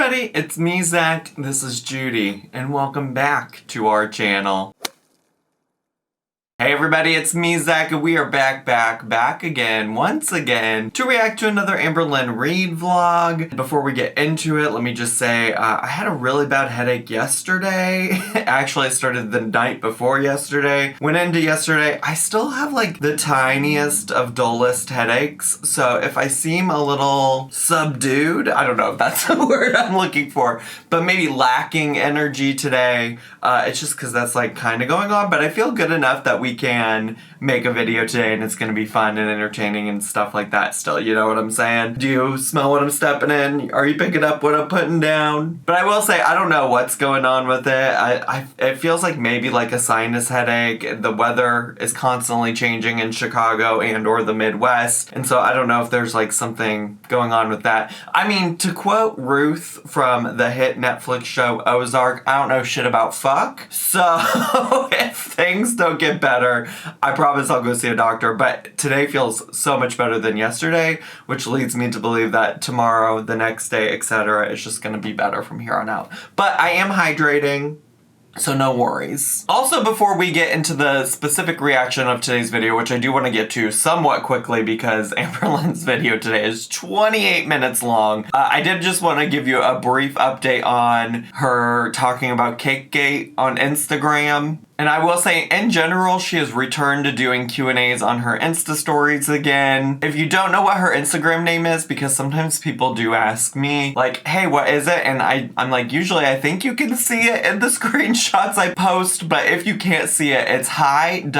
everybody, it's me, Zach, this is Judy, and welcome back to our channel. Hey everybody, it's me, Zach, and we are back again, once again, to react to another Amberlynn read vlog. Before we get into it, let me just say, I had a really bad headache yesterday. Actually, I started the night before yesterday. Went into yesterday, I still have like the tiniest of dullest headaches, so if I seem a little subdued, I don't know if that's the word I'm looking for, but maybe lacking energy today, it's just because that's like kind of going on, but I feel good enough that we can make a video today and it's going to be fun and entertaining and stuff like that still, you know what I'm saying? Do you smell what I'm stepping in? Are you picking up what I'm putting down? But I will say, I don't know what's going on with it. It feels like maybe like a sinus headache. The weather is constantly changing in Chicago and or the Midwest, and so I don't know if there's like something going on with that. I mean, to quote Ruth from the hit Netflix show Ozark, I don't know shit about fuck, so if things don't get better, I promise I'll go see a doctor, but today feels so much better than yesterday, which leads me to believe that tomorrow, the next day, etc. is just going to be better from here on out. But I am hydrating, so no worries. Also, before we get into the specific reaction of today's video, which I do want to get to somewhat quickly because Amberlynn's video today is 28 minutes long, I did just want to give you a brief update on her talking about cakegate on Instagram. And I will say, in general, she has returned to doing Q&As on her Insta stories again. If you don't know what her Instagram name is, because sometimes people do ask me, like, hey, what is it? And I'm like, usually I think you can see it in the screenshots I post, but if you can't see it, it's hi.im.bambi,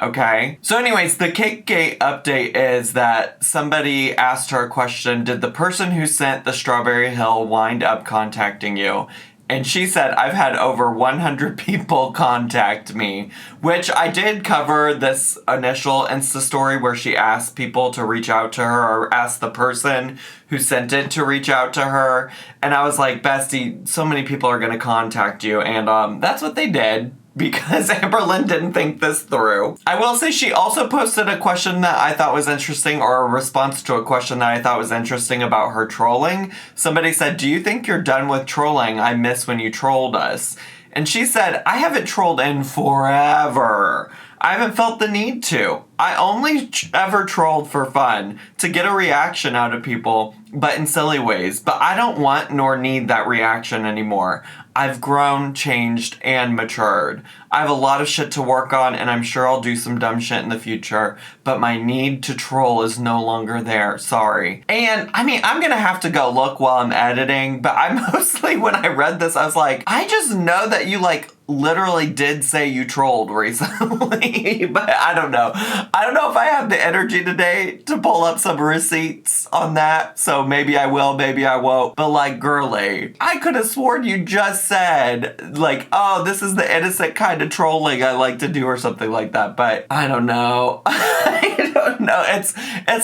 okay? So anyways, the cakegate update is that somebody asked her a question, did the person who sent the Strawberry Hill wind up contacting you? And she said, I've had over 100 people contact me, which I did cover this initial Insta story where she asked people to reach out to her, or asked the person who sent it to reach out to her. And I was like, bestie, so many people are going to contact you. And that's what they did, because Amberlynn didn't think this through. I will say she also posted a question that I thought was interesting, or a response to a question that I thought was interesting about her trolling. Somebody said, do you think you're done with trolling? I miss when you trolled us. And she said, I haven't trolled in forever. I haven't felt the need to. I only ever trolled for fun, to get a reaction out of people, but in silly ways. But I don't want nor need that reaction anymore. I've grown, changed, and matured. I have a lot of shit to work on, and I'm sure I'll do some dumb shit in the future, but my need to troll is no longer there. Sorry. And, I mean, I'm gonna have to go look while I'm editing, but I mostly, when I read this, I was like, I just know that you, like, literally did say you trolled recently, but I don't know. I don't know if I have the energy today to pull up some receipts on that, so maybe I will, maybe I won't. But like, girly, I could have sworn you just said, like, oh, this is the innocent kind of trolling I like to do or something like that, but I don't know. I don't know. It's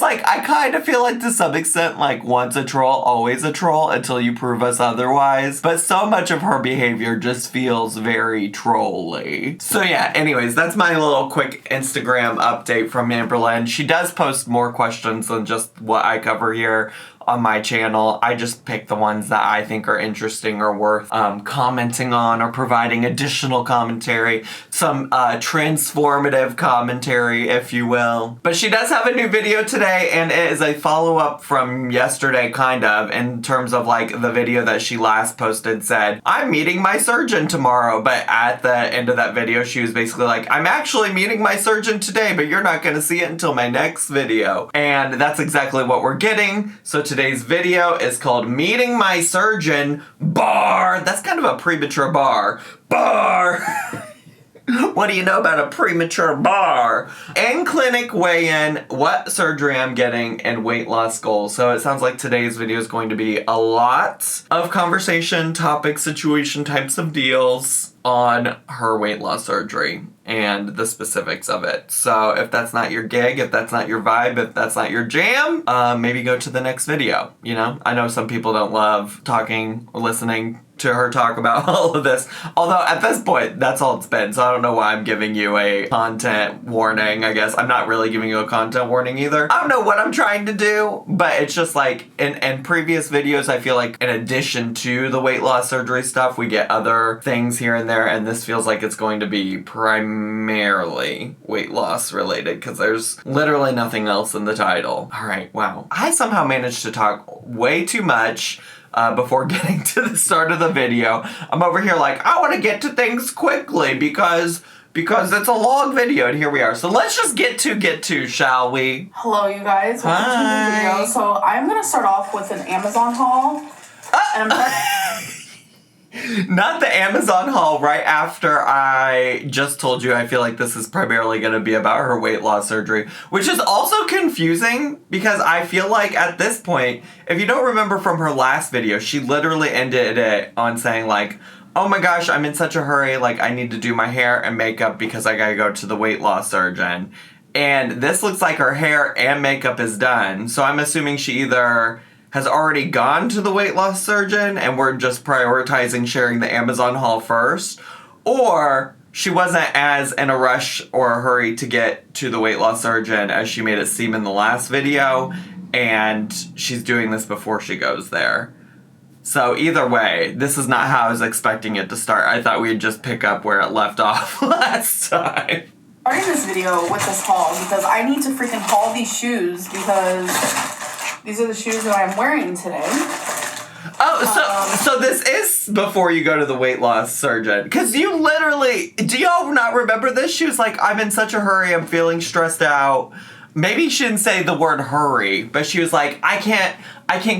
like, I kind of feel like to some extent, like, once a troll, always a troll until you prove us otherwise. But so much of her behavior just feels very trolly. So yeah, anyways, that's my little quick Instagram update from Amberlynn. She does post more questions than just what I cover here on my channel. I just pick the ones that I think are interesting or worth commenting on, or providing additional commentary, some transformative commentary, if you will. But she does have a new video today, and it is a follow-up from yesterday, kind of, in terms of like the video that she last posted said, I'm meeting my surgeon tomorrow, but at the end of that video, she was basically like, I'm actually meeting my surgeon today, but you're not gonna see it until my next video. And that's exactly what we're getting. So today's video is called Meeting My Surgeon Bar. That's kind of a premature bar. Bar. What do you know about a premature bar? In-clinic weigh-in, what surgery I'm getting, and weight loss goals. So it sounds like today's video is going to be a lot of conversation, topic, situation, types of deals. on her weight loss surgery and the specifics of it. So if that's not your gig, if that's not your vibe, if that's not your jam, maybe go to the next video, you know? I know some people don't love talking or listening to her talk about all of this. Although at this point, that's all it's been. So I don't know why I'm giving you a content warning, I guess. I'm not really giving you a content warning either. I don't know what I'm trying to do, but it's just like in previous videos, I feel like in addition to the weight loss surgery stuff, we get other things here and there. And this feels like it's going to be primarily weight loss related because there's literally nothing else in the title. All right, wow. I somehow managed to talk way too much before getting to the start of the video. I'm over here like, I want to get to things quickly because it's a long video, and here we are. So let's just get to, shall we? Hello, you guys. Welcome to the video. So I'm going to start off with an Amazon haul. And Not the Amazon haul right after I just told you I feel like this is primarily going to be about her weight loss surgery, which is also confusing because I feel like at this point, if you don't remember from her last video, she literally ended it on saying like, oh my gosh, I'm in such a hurry, like I need to do my hair and makeup because I gotta go to the weight loss surgeon. And this looks like her hair and makeup is done, so I'm assuming she either has already gone to the weight loss surgeon and we're just prioritizing sharing the Amazon haul first, or she wasn't as in a rush or a hurry to get to the weight loss surgeon as she made it seem in the last video, and she's doing this before she goes there. So either way, this is not how I was expecting it to start. I thought we'd just pick up where it left off last time. Starting this video with this haul because I need to freaking haul these shoes because these are the shoes that I'm wearing today. Oh, so this is before you go to the weight loss surgeon. Because you literally, do y'all not remember this? She was like, I'm in such a hurry, I'm feeling stressed out. Maybe she didn't say the word hurry, but she was like, I can't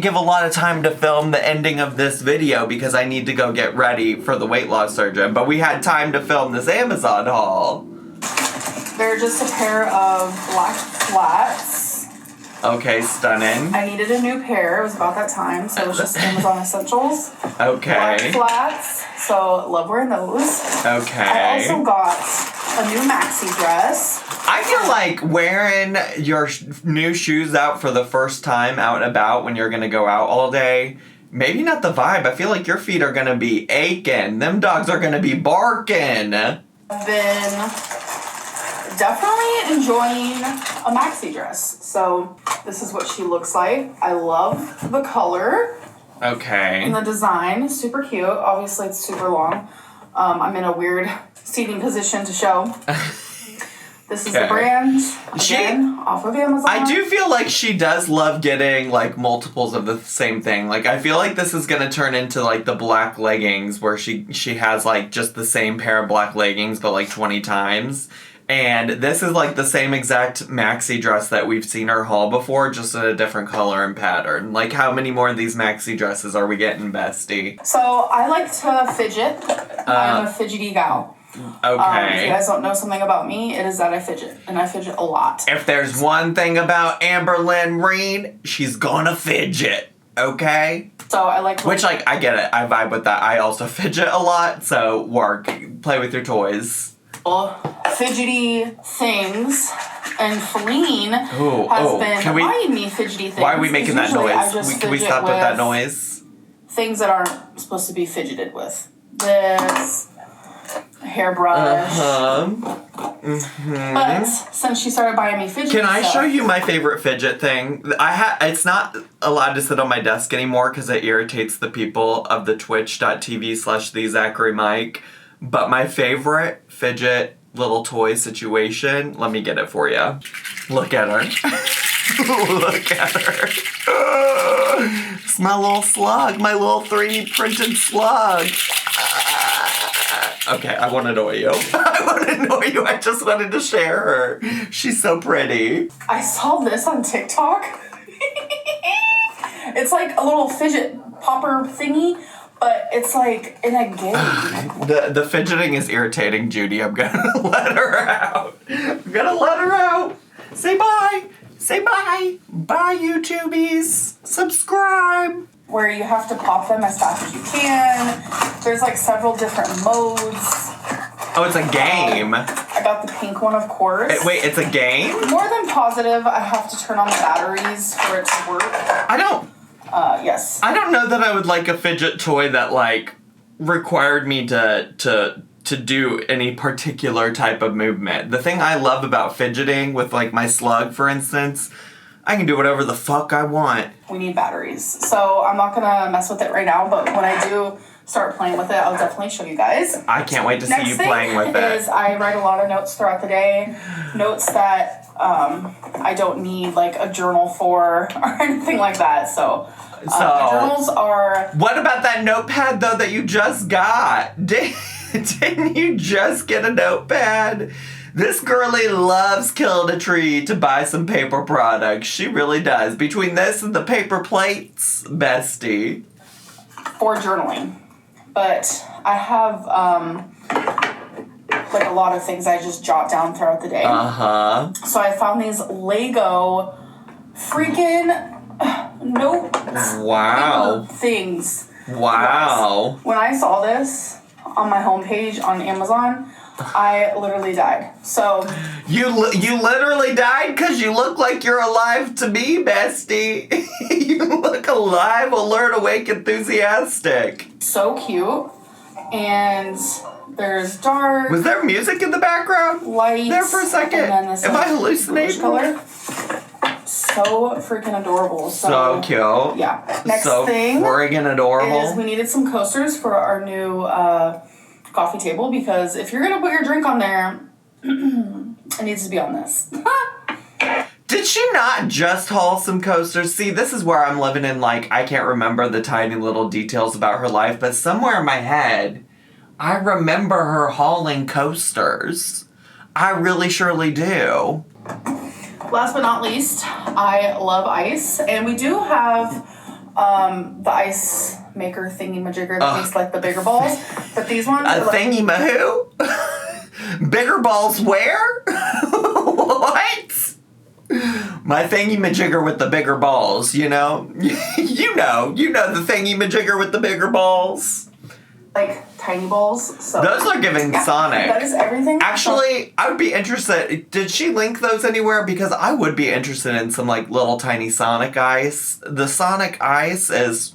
give a lot of time to film the ending of this video because I need to go get ready for the weight loss surgeon. But we had time to film this Amazon haul. They're just a pair of black flats. Okay, stunning. I needed a new pair. It was about that time, so it was just Amazon Essentials. Okay. Black flats, so love wearing those. Okay. I also got a new maxi dress. I feel like wearing your new shoes out for the first time out and about when you're going to go out all day, maybe not the vibe. I feel like your feet are going to be aching. Them dogs are going to be barking. I've been definitely enjoying a maxi dress. So this is what she looks like. I love the color. Okay. And the design. Super cute. Obviously, it's super long. I'm in a weird seating position to show. This is the brand, again, off of Amazon. I do feel like she does love getting, like, multiples of the same thing. Like, I feel like this is going to turn into, like, the black leggings where she has, like, just the same pair of black leggings, but, like, 20 times. And this is, like, the same exact maxi dress that we've seen her haul before, just in a different color and pattern. Like, how many more of these maxi dresses are we getting, bestie? So, I like to fidget. I'm a fidgety gal. Okay. If you guys don't know something about me, it is that I fidget, and I fidget a lot. If there's one thing about Amberlynn Reed, she's gonna fidget, okay? So I like... Which, like, I get it. I vibe with that. I also fidget a lot, so work. Play with your toys. Fidgety things, and Feline has been buying me fidgety things. Why are we making that noise? Can we stop with that noise? Things that aren't supposed to be fidgeted with. This... hairbrush. But since she started buying me fidget Can I show you my favorite fidget thing? It's not allowed to sit on my desk anymore because it irritates the people of the twitch.tv/thezacharymike. But my favorite fidget little toy situation, let me get it for you. Look at her. Look at her. It's my little slug, my little 3D printed slug. Okay, I won't annoy you. I just wanted to share her. She's so pretty. I saw this on TikTok. It's like a little fidget popper thingy, but it's like in a game. The fidgeting is irritating Judy. I'm gonna let her out. Say bye. Say bye. Bye, YouTubies. Subscribe. Where you have to pop them as fast as you can. There's like several different modes. Oh, it's a game. I got the pink one, of course. Wait, it's a game? More than positive, I have to turn on the batteries for it to work. I don't... Yes. I don't know that I would like a fidget toy that, like, required me to do any particular type of movement. The thing I love about fidgeting with, like, my slug, for instance... I can do whatever the fuck I want. We need batteries. So I'm not going to mess with it right now, but when I do start playing with it, I'll definitely show you guys. I can't wait to see you playing with it. Next thing is I write a lot of notes throughout the day. Notes that I don't need like a journal for or anything like that. So my journals are... What about that notepad, though, that you just got? Didn't you just get a notepad? This girlie loves killing a tree to buy some paper products. She really does. Between this and the paper plates, bestie. For journaling. But I have, like a lot of things I just jot down throughout the day. Uh-huh. So I found these Lego freaking notes. Wow. Things. Wow. Yes. When I saw this on my homepage on Amazon... I literally died. So you literally died because you look like you're alive to me, bestie. You look alive, alert, awake, enthusiastic. So cute. And there's dark. Was there music in the background? Lights. There for a second. And then this Am I hallucinating? Color. So freaking adorable. So cute. Yeah. Next thing friggin' adorable. Is we needed some coasters for our new coffee table because if you're gonna put your drink on there, it needs to be on this. Did she not just haul some coasters? See, this is where I'm living in, like, I can't remember the tiny little details about her life, but somewhere in my head, I remember her hauling coasters. I really surely do. Last but not least, I love ice, and we do have the ice maker thingy-majigger that makes like the bigger balls, but these ones a are like... thingy-mahoo? Bigger balls where? What? My thingy-majigger with the bigger balls, you know? You know the thingy-majigger with the bigger balls. Like tiny balls. So those are giving Sonic. That is everything. Actually, I would be interested. Did she link those anywhere? Because I would be interested in some like little tiny Sonic ice. The Sonic ice is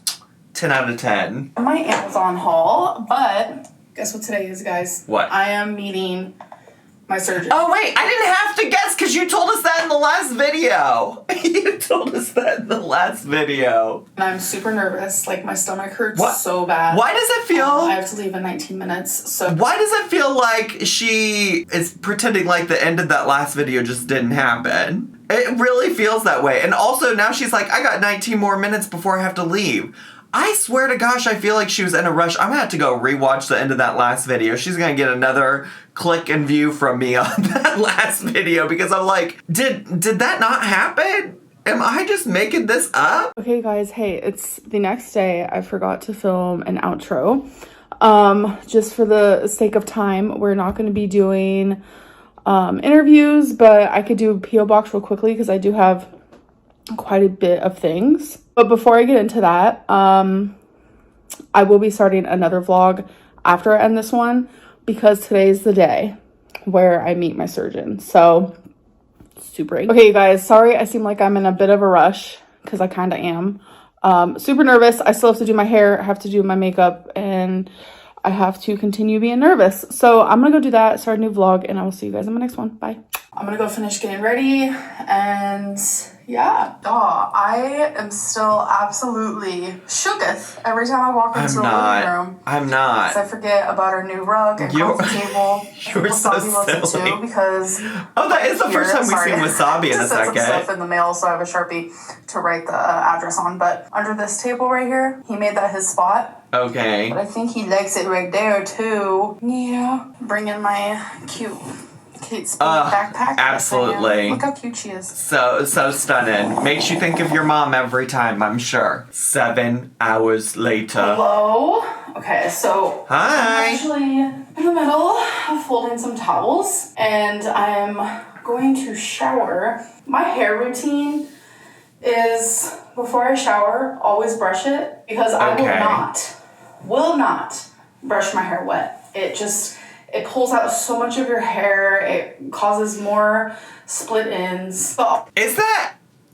10 out of 10. My Amazon haul, but guess what today is, guys? What? I am meeting my surgeon. Oh, wait, I didn't have to guess because you told us that in the last video. You told us that in the last video. And I'm super nervous. Like, my stomach hurts so bad. Why does it feel... I have to leave in 19 minutes, so... Why does it feel like she is pretending like the end of that last video just didn't happen? It really feels that way. And also, now she's like, I got 19 more minutes before I have to leave. I swear to gosh, I feel like she was in a rush. I'm gonna have to go rewatch the end of that last video. She's gonna get another click and view from me on that last video because I'm like, did that not happen? Am I just making this up? Okay, guys, hey, it's the next day. I forgot to film an outro. Just for the sake of time, we're not gonna be doing interviews, but I could do a P.O. box real quickly because I do have quite a bit of things. But before I get into that, I will be starting another vlog after I end this one because today's the day where I meet my surgeon. So, super. Okay, you guys, sorry I seem like I'm in a bit of a rush because I kind of am. Super nervous. I still have to do my hair, I have to do my makeup, and I have to continue being nervous. So I'm gonna go do that, start a new vlog, and I will see you guys in my next one. Bye. I'm gonna go finish getting ready, and yeah. I am still absolutely shooketh every time I walk into the living room. I'm not. Because I forget about our new rug and coffee table. You're so silly. Because that is the first time we've seen Wasabi in a second. Just some stuff in the mail, so I have a Sharpie to write the address on. But under this table right here, he made that his spot. Okay. But I think he likes it right there, too. Yeah. Bring in my cute Kate Spade backpack. Absolutely. Look how cute she is. So stunning. Makes you think of your mom every time, I'm sure. 7 hours later. Hello? Okay, so hi. I'm actually in the middle of folding some towels, and I'm going to shower. My hair routine is before I shower, always brush it because I will not brush my hair wet. It pulls out so much of your hair. It causes more split ends.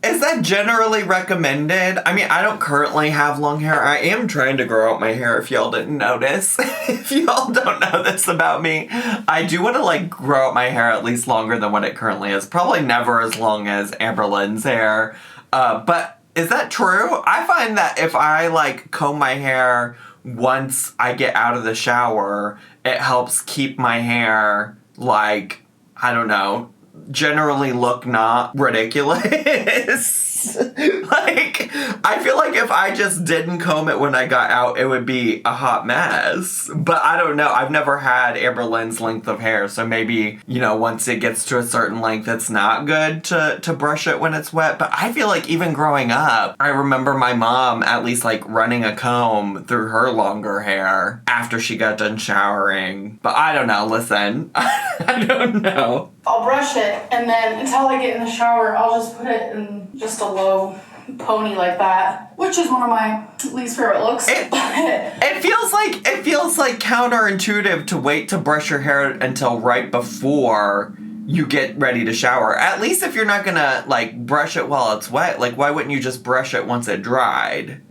Is that generally recommended? I mean, I don't currently have long hair. I am trying to grow out my hair, if y'all didn't notice. If y'all don't know this about me, I do want to, like, grow out my hair at least longer than what it currently is. Probably never as long as Amberlynn'S hair. But is that true? I find that if I, like, comb my hair once I get out of the shower, it helps keep my hair, like, I don't know, generally look not ridiculous. Like, I feel like if I just didn't comb it when I got out, it would be a hot mess. But I don't know. I've never had Amberlynn'S length of hair, so maybe, you know, once it gets to a certain length, it's not good to brush it when it's wet. But I feel like even growing up, I remember my mom at least, like, running a comb through her longer hair after she got done showering. But I don't know. Listen, I don't know. I'll brush it, and then until I get in the shower, I'll just put it in just a low pony like that, which is one of my least favorite looks. It feels like counterintuitive to wait to brush your hair until right before you get ready to shower. At least if you're not gonna, like, brush it while it's wet, like, why wouldn't you just brush it once it dried?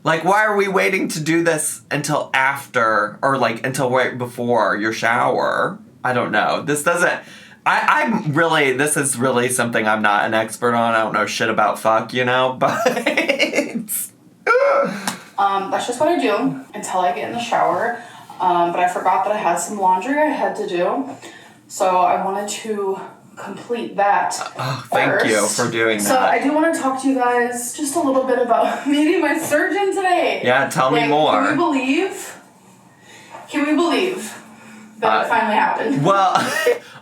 Like, why are we waiting to do this until after, or, like, until right before your shower? I don't know. This is really something I'm not an expert on. I don't know shit about fuck, you know, but that's just what I do until I get in the shower. But I forgot that I had some laundry I had to do. So I wanted to complete that. Oh, thank you for doing that. So I do want to talk to you guys just a little bit about meeting my surgeon today. Yeah, tell me more. Can we believe that it finally happened? Well,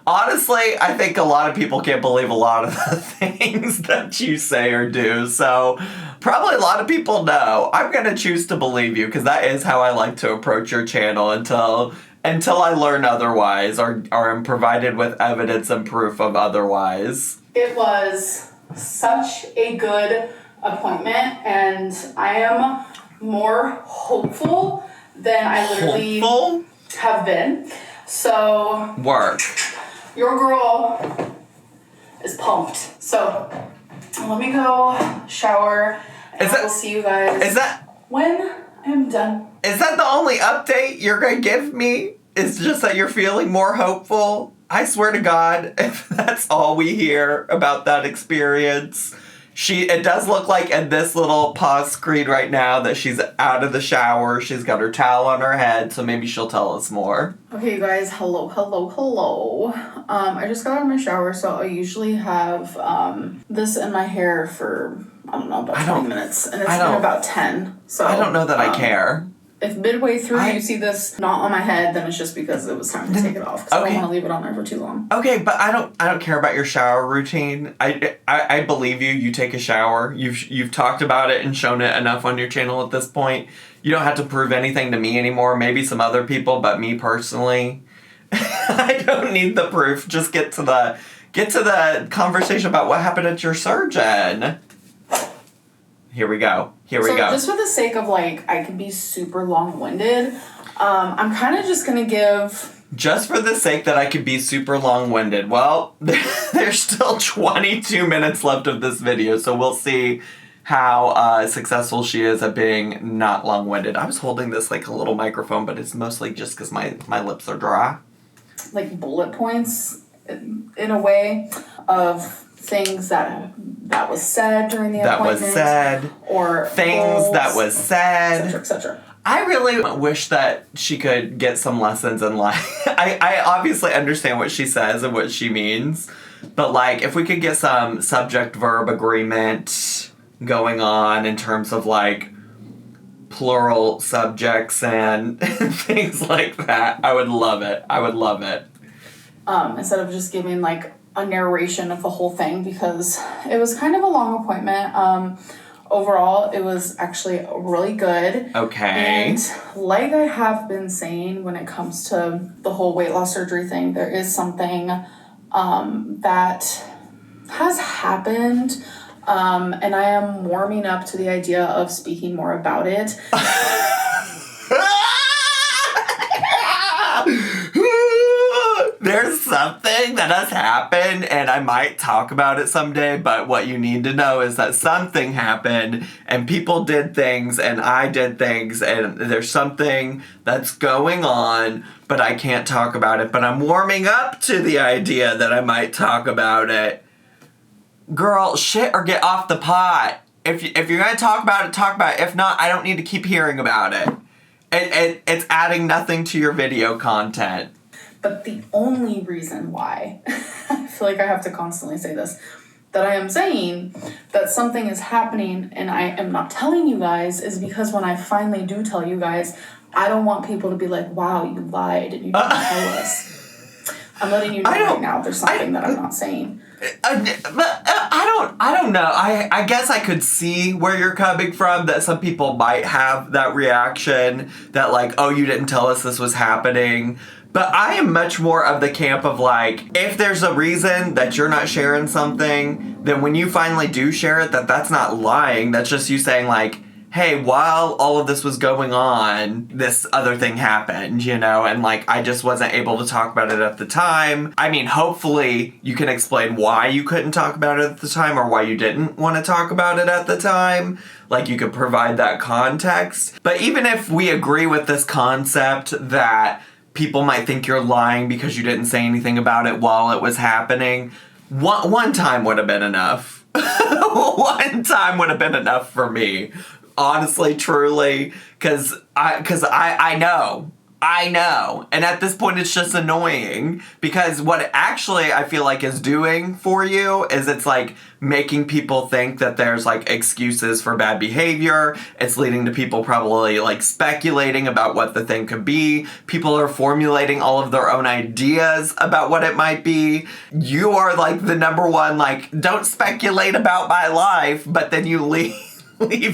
honestly, I think a lot of people can't believe a lot of the things that you say or do. So probably a lot of people know. I'm going to choose to believe you because that is how I like to approach your channel until I learn otherwise or am provided with evidence and proof of otherwise. It was such a good appointment, and I am more hopeful than I literally have been. So work. Your girl is pumped. So let me go shower, and I will see you guys when I'm done. Is that the only update you're going to give me? It's just that you're feeling more hopeful? I swear to God, if that's all we hear about that experience, it does look like in this little pause screen right now that she's out of the shower. She's got her towel on her head, so maybe she'll tell us more. Okay, you guys, hello. I just got out of my shower, so I usually have this in my hair for, I don't know, about 20 minutes, and it's been about 10. So I don't know that I care. If midway through you see this knot on my head, then it's just because it was time to take it off, because I don't want to leave it on there for too long. Okay, but I don't care about your shower routine. I believe you. You take a shower. You've talked about it and shown it enough on your channel at this point. You don't have to prove anything to me anymore. Maybe some other people, but me personally, I don't need the proof. Just get to the conversation about what happened at your surgeon. Here we go. So just for the sake of, like, I can be super long-winded, I'm kind of just going to give... Just for the sake that I could be super long-winded. Well, there's still 22 minutes left of this video, so we'll see how successful she is at being not long-winded. I was holding this like a little microphone, but it's mostly just because my lips are dry. Like bullet points, in a way, of things that was said during the appointment. That was said. Or things goals, that was said. Et cetera. I really wish that she could get some lessons in life. I obviously understand what she says and what she means. But, like, if we could get some subject-verb agreement going on in terms of, like, plural subjects and things like that, I would love it. Instead of just giving, like, a narration of the whole thing, because it was kind of a long appointment. Overall, it was actually really good. Okay. And like I have been saying, when it comes to the whole weight loss surgery thing, there is something that has happened. And I am warming up to the idea of speaking more about it. There's something that has happened, and I might talk about it someday, but what you need to know is that something happened, and people did things, and I did things, and there's something that's going on, but I can't talk about it. But I'm warming up to the idea that I might talk about it. Girl, shit or get off the pot. If you're going to talk about it, talk about it. If not, I don't need to keep hearing about it. It's adding nothing to your video content. But the only reason why, I feel like I have to constantly say this, that I am saying that something is happening and I am not telling you guys is because when I finally do tell you guys, I don't want people to be like, wow, you lied and you didn't tell us. I'm letting you know right now there's something that I'm not saying. I don't know. I guess I could see where you're coming from, that some people might have that reaction that like, oh, you didn't tell us this was happening. But I am much more of the camp of like, if there's a reason that you're not sharing something, then when you finally do share it, that's not lying. That's just you saying like, hey, while all of this was going on, this other thing happened, you know? And like, I just wasn't able to talk about it at the time. I mean, hopefully you can explain why you couldn't talk about it at the time or why you didn't want to talk about it at the time. Like, you could provide that context. But even if we agree with this concept that people might think you're lying because you didn't say anything about it while it was happening, one time would have been enough. One time would have been enough for me. Honestly, truly, because I know. And at this point, it's just annoying because what it actually I feel like is doing for you is it's like making people think that there's like excuses for bad behavior. It's leading to people probably like speculating about what the thing could be. People are formulating all of their own ideas about what it might be. You are like the number one, like, don't speculate about my life, but then you leave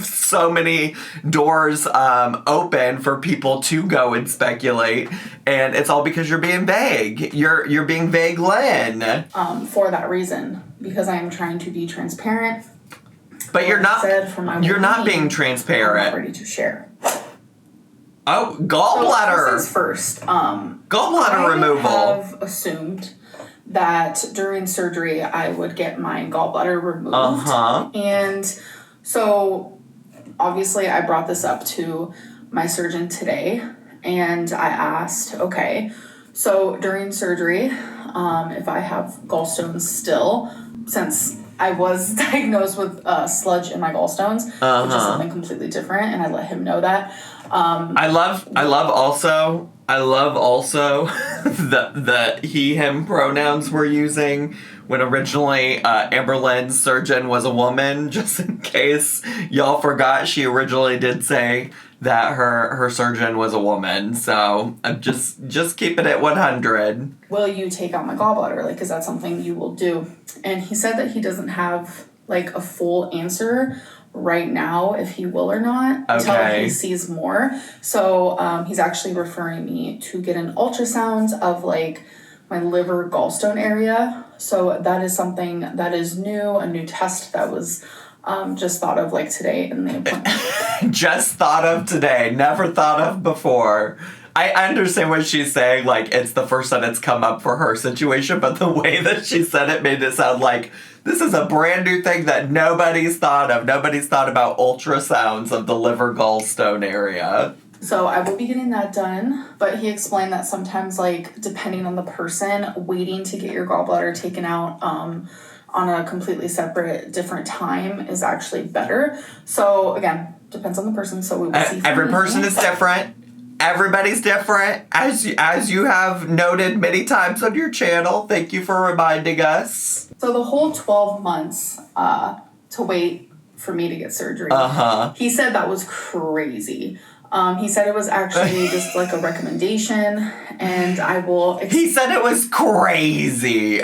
so many doors open for people to go and speculate, and it's all because you're being vague. You're being vague, Lynn. For that reason, because I am trying to be transparent. But you're not. You're not being transparent. I'm not ready to share. Oh, gallbladder. So first things first. Gallbladder removal. I have assumed that during surgery I would get my gallbladder removed. And so, obviously, I brought this up to my surgeon today, and I asked, okay, so during surgery, if I have gallstones still, since I was diagnosed with sludge in my gallstones, which is something completely different, and I let him know that. I love also the he, him pronouns we're using when originally Amberlynn'S surgeon was a woman, just in case y'all forgot. She originally did say that her surgeon was a woman, so I'm just keeping it 100. Will you take out my gallbladder? Like, is that something you will do? And he said that he doesn't have like a full answer right now if he will or not until he sees more. So he's actually referring me to get an ultrasound of like my liver gallstone area. So that is something that is new, a new test that was just thought of like today in the appointment. Just thought of today, never thought of before. I understand what she's saying, like, it's the first that it's come up for her situation, but the way that she said it made it sound like this is a brand new thing that nobody's thought of. Nobody's thought about ultrasounds of the liver gallstone area. So I will be getting that done, but he explained that sometimes, like, depending on the person, waiting to get your gallbladder taken out on a completely separate, different time is actually better. So, again, depends on the person, so we will see. Every person is different. Everybody's different, as you have noted many times on your channel. Thank you for reminding us. So the whole 12 months to wait for me to get surgery, he said that was crazy. He said it was actually just like a recommendation, and I will... He said it was crazy.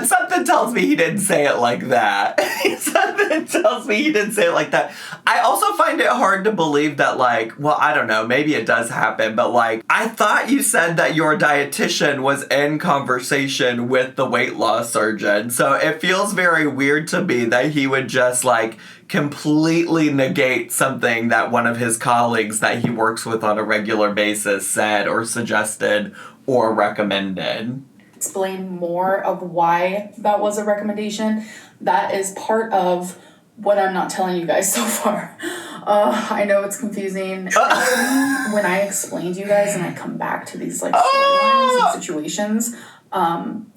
Something tells me he didn't say it like that. Something tells me he didn't say it like that. I also find it hard to believe that, like, well, I don't know, maybe it does happen, but, like, I thought you said that your dietitian was in conversation with the weight loss surgeon, so it feels very weird to me that he would just, like, completely negate something that one of his colleagues that he works with on a regular basis said or suggested or recommended. Explain more of why that was a recommendation. That is part of what I'm not telling you guys so far. I know it's confusing. When I explain to you guys and I come back to these like storylines and situations,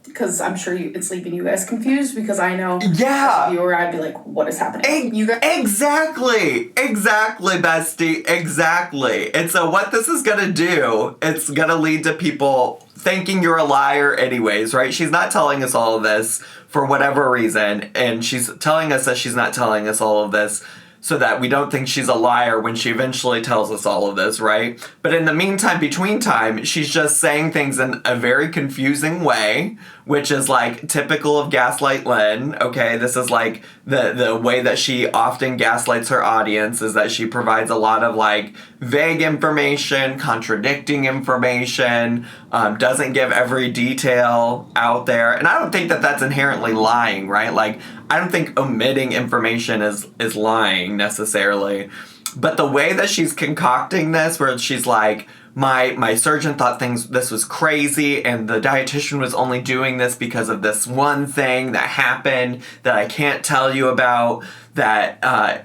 because I'm sure it's leaving you guys confused, because I know as a viewer I'd be like, what is happening? You guys- Exactly, bestie, exactly. And so what this is gonna do, it's gonna lead to people thinking you're a liar anyways, right? She's not telling us all of this for whatever reason, and she's telling us that she's not telling us all of this so that we don't think she's a liar when she eventually tells us all of this, right? But in the meantime, between time, she's just saying things in a very confusing way, which is like typical of Gaslight Lynn, okay? This is like the way that she often gaslights her audience, is that she provides a lot of like vague information, contradicting information, doesn't give every detail out there. And I don't think that that's inherently lying, right? Like, I don't think omitting information is lying necessarily. But the way that she's concocting this, where she's like, my surgeon thought this was crazy, and the dietitian was only doing this because of this one thing that happened that I can't tell you about, that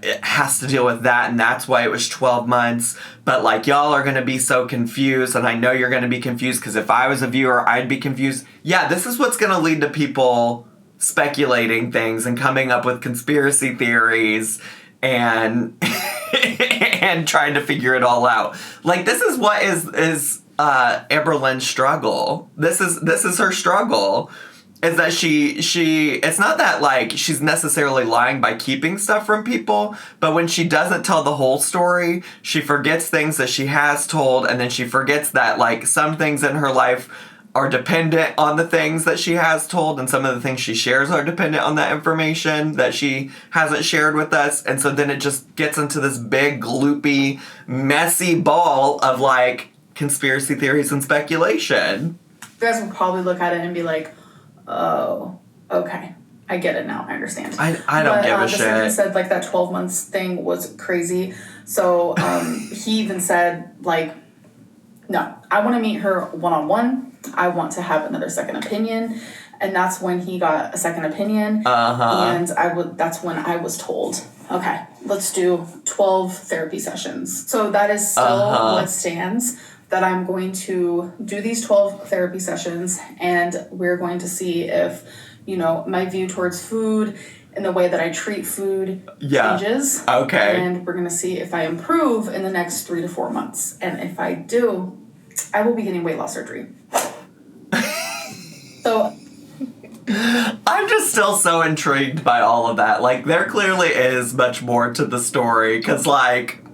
it has to deal with that, and that's why it was 12 months. But like, y'all are gonna be so confused, and I know you're gonna be confused, because if I was a viewer, I'd be confused. Yeah, this is what's gonna lead to people speculating things and coming up with conspiracy theories and and trying to figure it all out. Like, this is what is Amberlynn'S struggle. This is her struggle. Is that she it's not that like she's necessarily lying by keeping stuff from people, but when she doesn't tell the whole story, she forgets things that she has told, and then she forgets that like some things in her life are dependent on the things that she has told, and some of the things she shares are dependent on that information that she hasn't shared with us. And so then it just gets into this big, gloopy, messy ball of like conspiracy theories and speculation. You guys will probably look at it and be like, oh, okay, I get it now, I understand. I don't give a shit. He said like that 12 months thing was crazy. So he even said like, no, I want to meet her one-on-one. I want to have another second opinion. And that's when he got a second opinion. And that's when I was told, okay, let's do 12 therapy sessions. So that is still what stands, that I'm going to do these 12 therapy sessions, and we're going to see if, you know, my view towards food and the way that I treat food changes. Okay. And we're going to see if I improve in the next 3 to 4 months. And if I do, I will be getting weight loss surgery. So I'm just still so intrigued by all of that. Like, there clearly is much more to the story, because, like,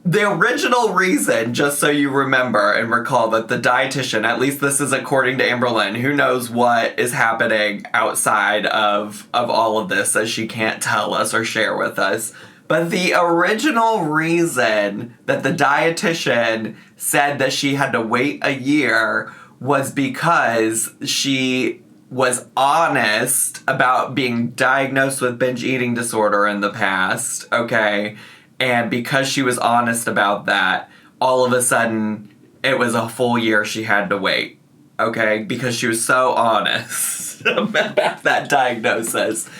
the original reason, just so you remember and recall, that the dietitian, at least this is according to Amberlynn, who knows what is happening outside of all of this that she can't tell us or share with us. But the original reason that the dietitian said that she had to wait a year was because she was honest about being diagnosed with binge eating disorder in the past, okay? And because she was honest about that, all of a sudden, it was a full year she had to wait, okay? Because she was so honest about that diagnosis.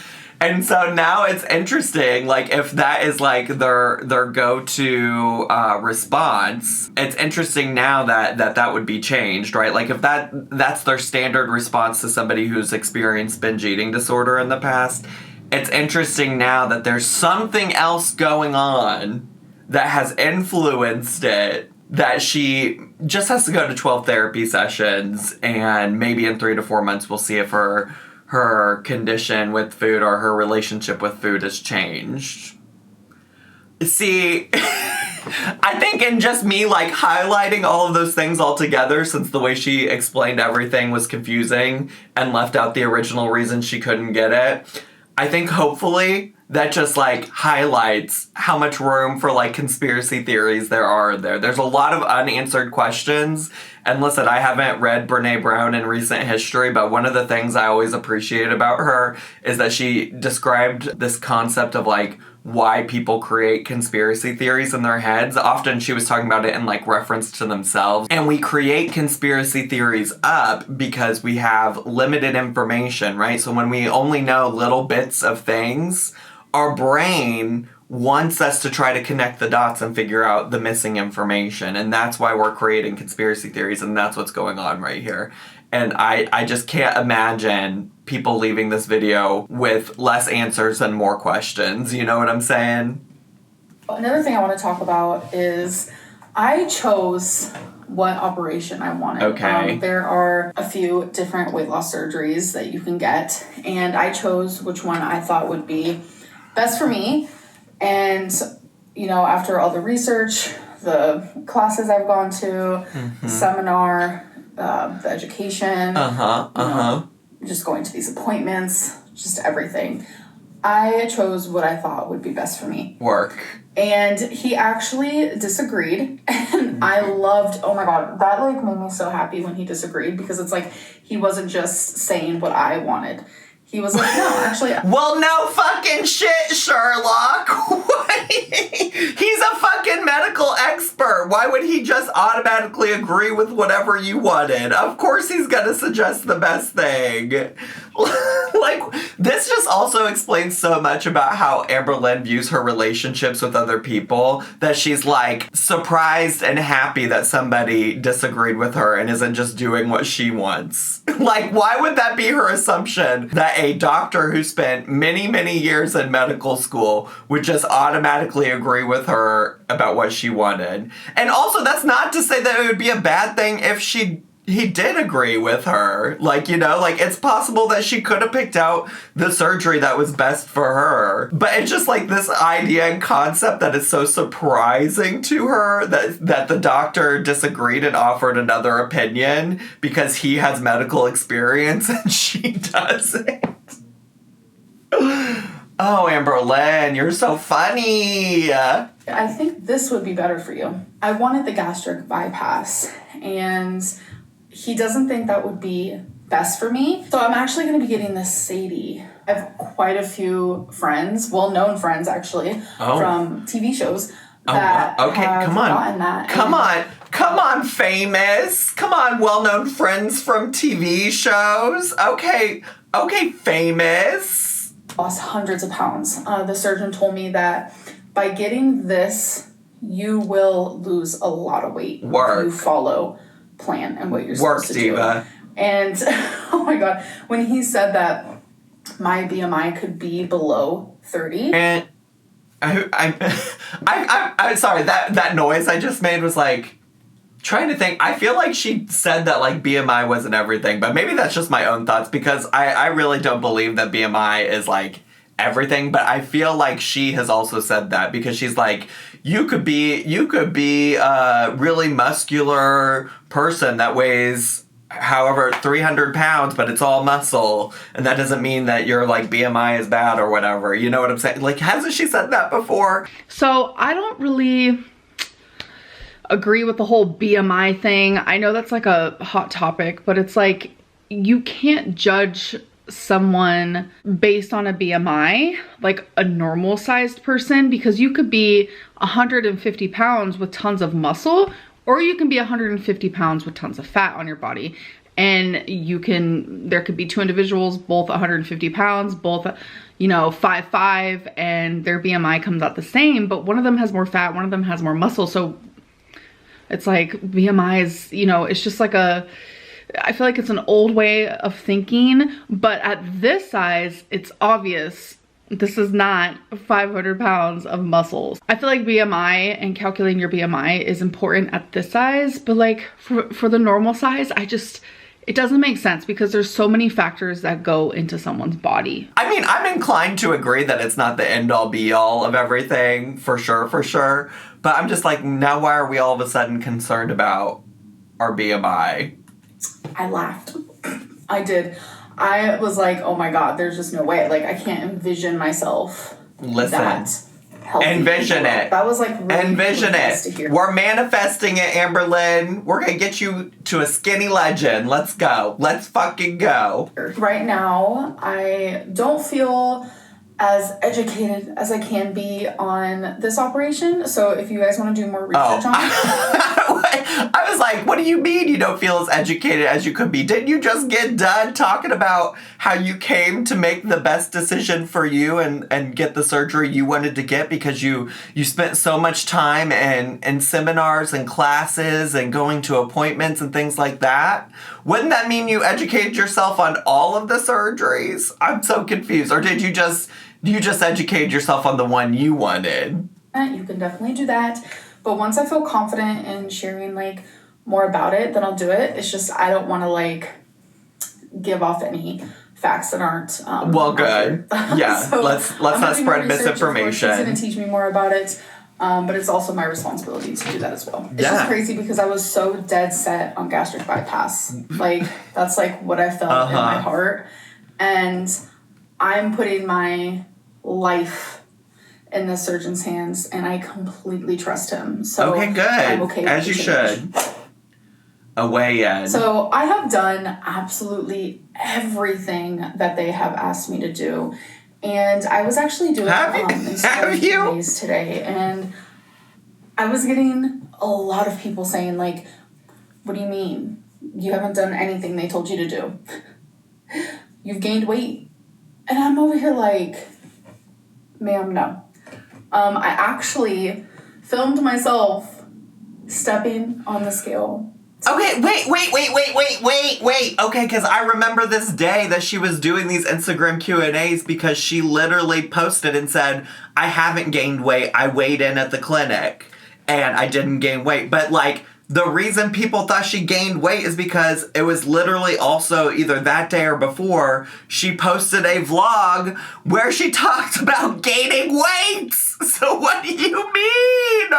And so now it's interesting, like, if that is, like, their go-to response, it's interesting now that would be changed, right? Like, if that's their standard response to somebody who's experienced binge eating disorder in the past, it's interesting now that there's something else going on that has influenced it, that she just has to go to 12 therapy sessions, and maybe in 3 to 4 months we'll see if her condition with food or her relationship with food has changed. See, I think in just me, like, highlighting all of those things all together, since the way she explained everything was confusing and left out the original reason she couldn't get it, I think hopefully that just, like, highlights how much room for, like, conspiracy theories there are there. There's a lot of unanswered questions. And listen, I haven't read Brene Brown in recent history, but one of the things I always appreciate about her is that she described this concept of, like, why people create conspiracy theories in their heads. Often she was talking about it in, like, reference to themselves. And we create conspiracy theories up because we have limited information, right? So when we only know little bits of things, our brain wants us to try to connect the dots and figure out the missing information. And that's why we're creating conspiracy theories, and that's what's going on right here. And I just can't imagine people leaving this video with less answers and more questions. You know what I'm saying? Another thing I want to talk about is I chose what operation I wanted. Okay. There are a few different weight loss surgeries that you can get, and I chose which one I thought would be best for me. And, you know, after all the research, the classes I've gone to, the seminar, the education, just going to these appointments, just everything, I chose what I thought would be best for me. Work. And he actually disagreed, and I loved, oh my god, that, like, made me so happy when he disagreed, because it's like he wasn't just saying what I wanted. He was like, no, actually... Well, no fucking shit, Sherlock. He's a fucking medical expert. Why would he just automatically agree with whatever you wanted? Of course he's gonna suggest the best thing. Like, this just also explains so much about how Amberlynn views her relationships with other people, that she's, like, surprised and happy that somebody disagreed with her and isn't just doing what she wants. Like, why would that be her assumption, that a doctor who spent many, many years in medical school would just automatically agree with her about what she wanted? And also, that's not to say that it would be a bad thing if he did agree with her. Like, you know, like, it's possible that she could have picked out the surgery that was best for her. But it's just, like, this idea and concept that is so surprising to her that the doctor disagreed and offered another opinion because he has medical experience and she doesn't. Oh, Amberlynn, you're so funny. I think this would be better for you. I wanted the gastric bypass, and he doesn't think that would be best for me. So I'm actually going to be getting this Sadie. I have quite a few friends, well-known friends actually, from TV shows that have gotten that. Come on, famous. Come on, well-known friends from TV shows. Okay, famous. Lost hundreds of pounds. The surgeon told me that by getting this, you will lose a lot of weight. Work. If you follow plan and what you're supposed to Diva. do. And oh my god, when he said that my BMI could be below 30. And I'm sorry, that noise I just made was like trying to think. I feel like she said that, like, BMI wasn't everything, but maybe that's just my own thoughts, because I really don't believe that BMI is, like, everything. But I feel like she has also said that, because she's like, you could be a really muscular person that weighs however 300 pounds, but it's all muscle, and that doesn't mean that your, like, BMI is bad or whatever. You know what I'm saying? Like, hasn't she said that before? So I don't really agree with the whole BMI thing. I know that's, like, a hot topic, but it's like, you can't judge someone based on a BMI, like a normal sized person, because you could be 150 pounds with tons of muscle, or you can be 150 pounds with tons of fat on your body. And there could be two individuals, both 150 pounds, both, you know, 5'5", and their BMI comes out the same, but one of them has more fat, one of them has more muscle. So it's like, BMI is, you know, it's just like I feel like it's an old way of thinking, but at this size, it's obvious this is not 500 pounds of muscles. I feel like BMI and calculating your BMI is important at this size, but, like, for the normal size, it doesn't make sense, because there's so many factors that go into someone's body. I mean, I'm inclined to agree that it's not the end-all be-all of everything, for sure. But I'm just like, now why are we all of a sudden concerned about our BMI? I laughed. I did. I was like, oh my God, there's just no way. Like, I can't envision myself that healthy. Envision it. That was like really envision nice it. to hear. We're manifesting it, Amberlynn. We're gonna get you to a skinny legend. Let's go. Let's fucking go. Right now, I don't feel as educated as I can be on this operation. So if you guys want to do more research on it. I was like, what do you mean you don't feel as educated as you could be? Didn't you just get done talking about how you came to make the best decision for you and get the surgery you wanted to get because you spent so much time in seminars and classes and going to appointments and things like that? Wouldn't that mean you educated yourself on all of the surgeries? I'm so confused. Or did you just educate yourself on the one you wanted? You can definitely do that. But once I feel confident in sharing like more about it, then I'll do it. It's just I don't want to like give off any facts that aren't well, good. Yeah, so let's not spread misinformation. He's going to teach me more about it. But it's also my responsibility to do that as well. It's Yeah. just crazy because I was so dead set on gastric bypass. Like, that's like what I felt in my heart. And I'm putting my life in the surgeon's hands, and I completely trust him. So okay, good. I'm okay with as you should. Away, Ed. So I have done absolutely everything that they have asked me to do. And I was actually doing Instagram days today, and I was getting a lot of people saying, like, what do you mean? You haven't done anything they told you to do. You've gained weight. And I'm over here like, ma'am, no. I actually filmed myself stepping on the scale. Okay, wait. Okay, because I remember this day that she was doing these Instagram Q&As because she literally posted and said, I haven't gained weight. I weighed in at the clinic and I didn't gain weight. But like, the reason people thought she gained weight is because it was literally also either that day or before she posted a vlog where she talked about gaining weight. So what do you mean?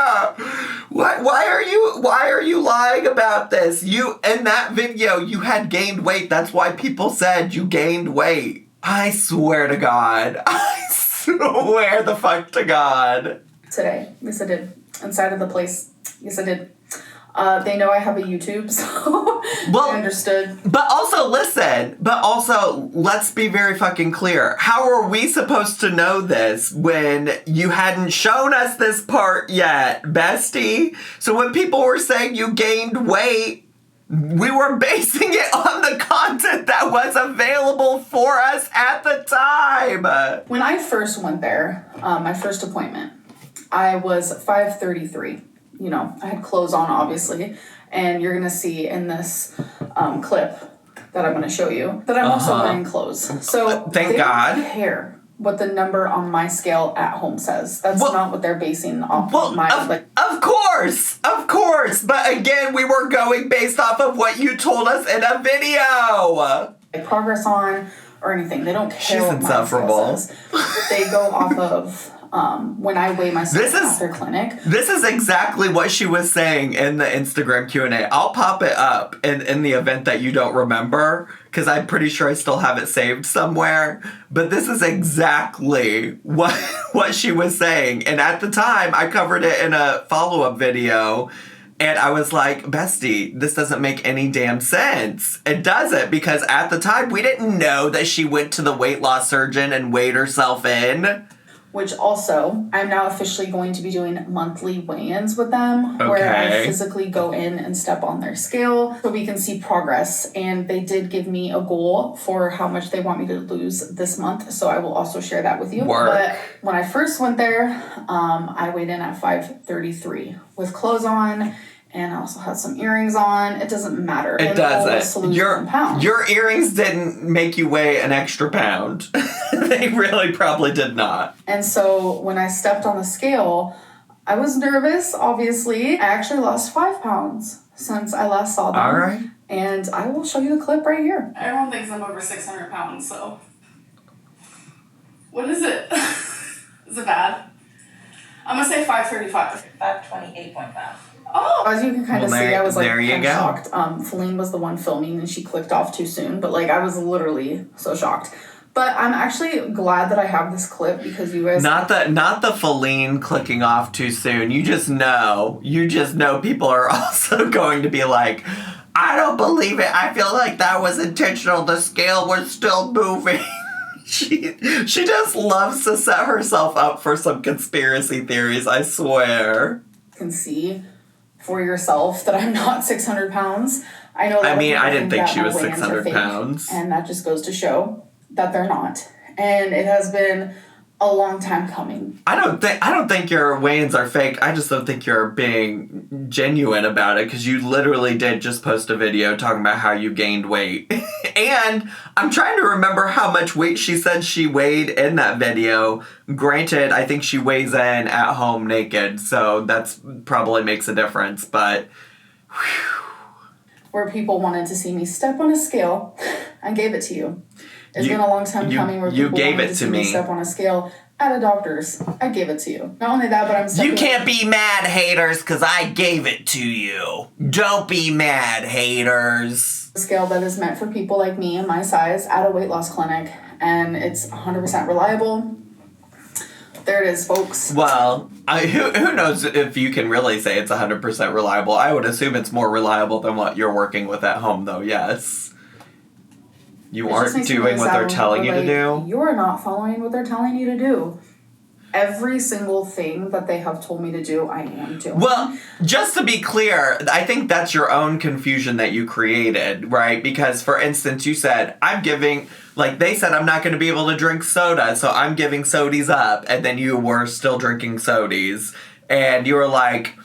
Why are you lying about this? You in that video you had gained weight. That's why people said you gained weight. I swear to God. I swear the fuck to God. Today. Yes, I did. Inside of the place. Yes, I did. They know I have a YouTube, so I understood. But also, let's be very fucking clear. How are we supposed to know this when you hadn't shown us this part yet, bestie? So when people were saying you gained weight, we were basing it on the content that was available for us at the time. When I first went there, my first appointment, I was 5'33". You know, I had clothes on, obviously, and you're going to see in this clip that I'm going to show you that I'm also wearing clothes. So thank God. Don't care what the number on my scale at home says. That's not what they're basing off of my... Of course. But again, we were going based off of what you told us in a video. Progress on or anything. They don't care. She's what insufferable. My scale says. They go off of... when I weigh myself at their clinic. This is exactly what she was saying in the Instagram Q&A. I'll pop it up in the event that you don't remember, because I'm pretty sure I still have it saved somewhere. But this is exactly what she was saying. And at the time, I covered it in a follow-up video. And I was like, bestie, this doesn't make any damn sense. It doesn't, because at the time, we didn't know that she went to the weight loss surgeon and weighed herself in. Which also, I'm now officially going to be doing monthly weigh-ins with them, where I physically go in and step on their scale so we can see progress. And they did give me a goal for how much they want me to lose this month, so I will also share that with you. But when I first went there, I weighed in at 5'33" with clothes on, and I also had some earrings on. It doesn't matter. It doesn't. Your earrings didn't make you weigh an extra pound. They really probably did not. And so when I stepped on the scale, I was nervous, obviously. I actually lost 5 pounds since I last saw them. All right. And I will show you the clip right here. Everyone thinks I'm over 600 pounds, so... What is it? Is it bad? I'm gonna say 535. 528.5. Oh! As you can kind of see, I was like there you kind go. of shocked. Feline was the one filming and she clicked off too soon, but like I was literally so shocked. But I'm actually glad that I have this clip because you guys... Not the Feline clicking off too soon. You just know people are also going to be like, I don't believe it. I feel like that was intentional. The scale was still moving. She just loves to set herself up for some conspiracy theories, I swear. Can see for yourself that I'm not 600 pounds. I know that I didn't think she was my weigh-ins are 600 fake, pounds. And that just goes to show that they're not. And it has been a long time coming. I don't think your weigh-ins are fake. I just don't think you're being genuine about it because you literally did just post a video talking about how you gained weight. And I'm trying to remember how much weight she said she weighed in that video. Granted, I think she weighs in at home naked, so that's probably makes a difference, but where people wanted to see me step on a scale, I gave it to you. It's been a long time coming where people wanted to see me step on a scale at a doctor's. I gave it to you. Not only that, but I'm stepping... You can't be mad, haters, because I gave it to you. Don't be mad, haters. A scale that is meant for people like me and my size at a weight loss clinic, and it's 100% reliable. There it is, folks. Well, who knows if you can really say it's 100% reliable. I would assume it's more reliable than what you're working with at home, though, yes. You aren't doing what they're telling you to do? You are not following what they're telling you to do. Every single thing that they have told me to do, I am doing. Well, just to be clear, I think that's your own confusion that you created, right? Because, for instance, you said, I'm giving... Like, they said I'm not going to be able to drink soda, so I'm giving sodies up, and then you were still drinking sodies. And you were like,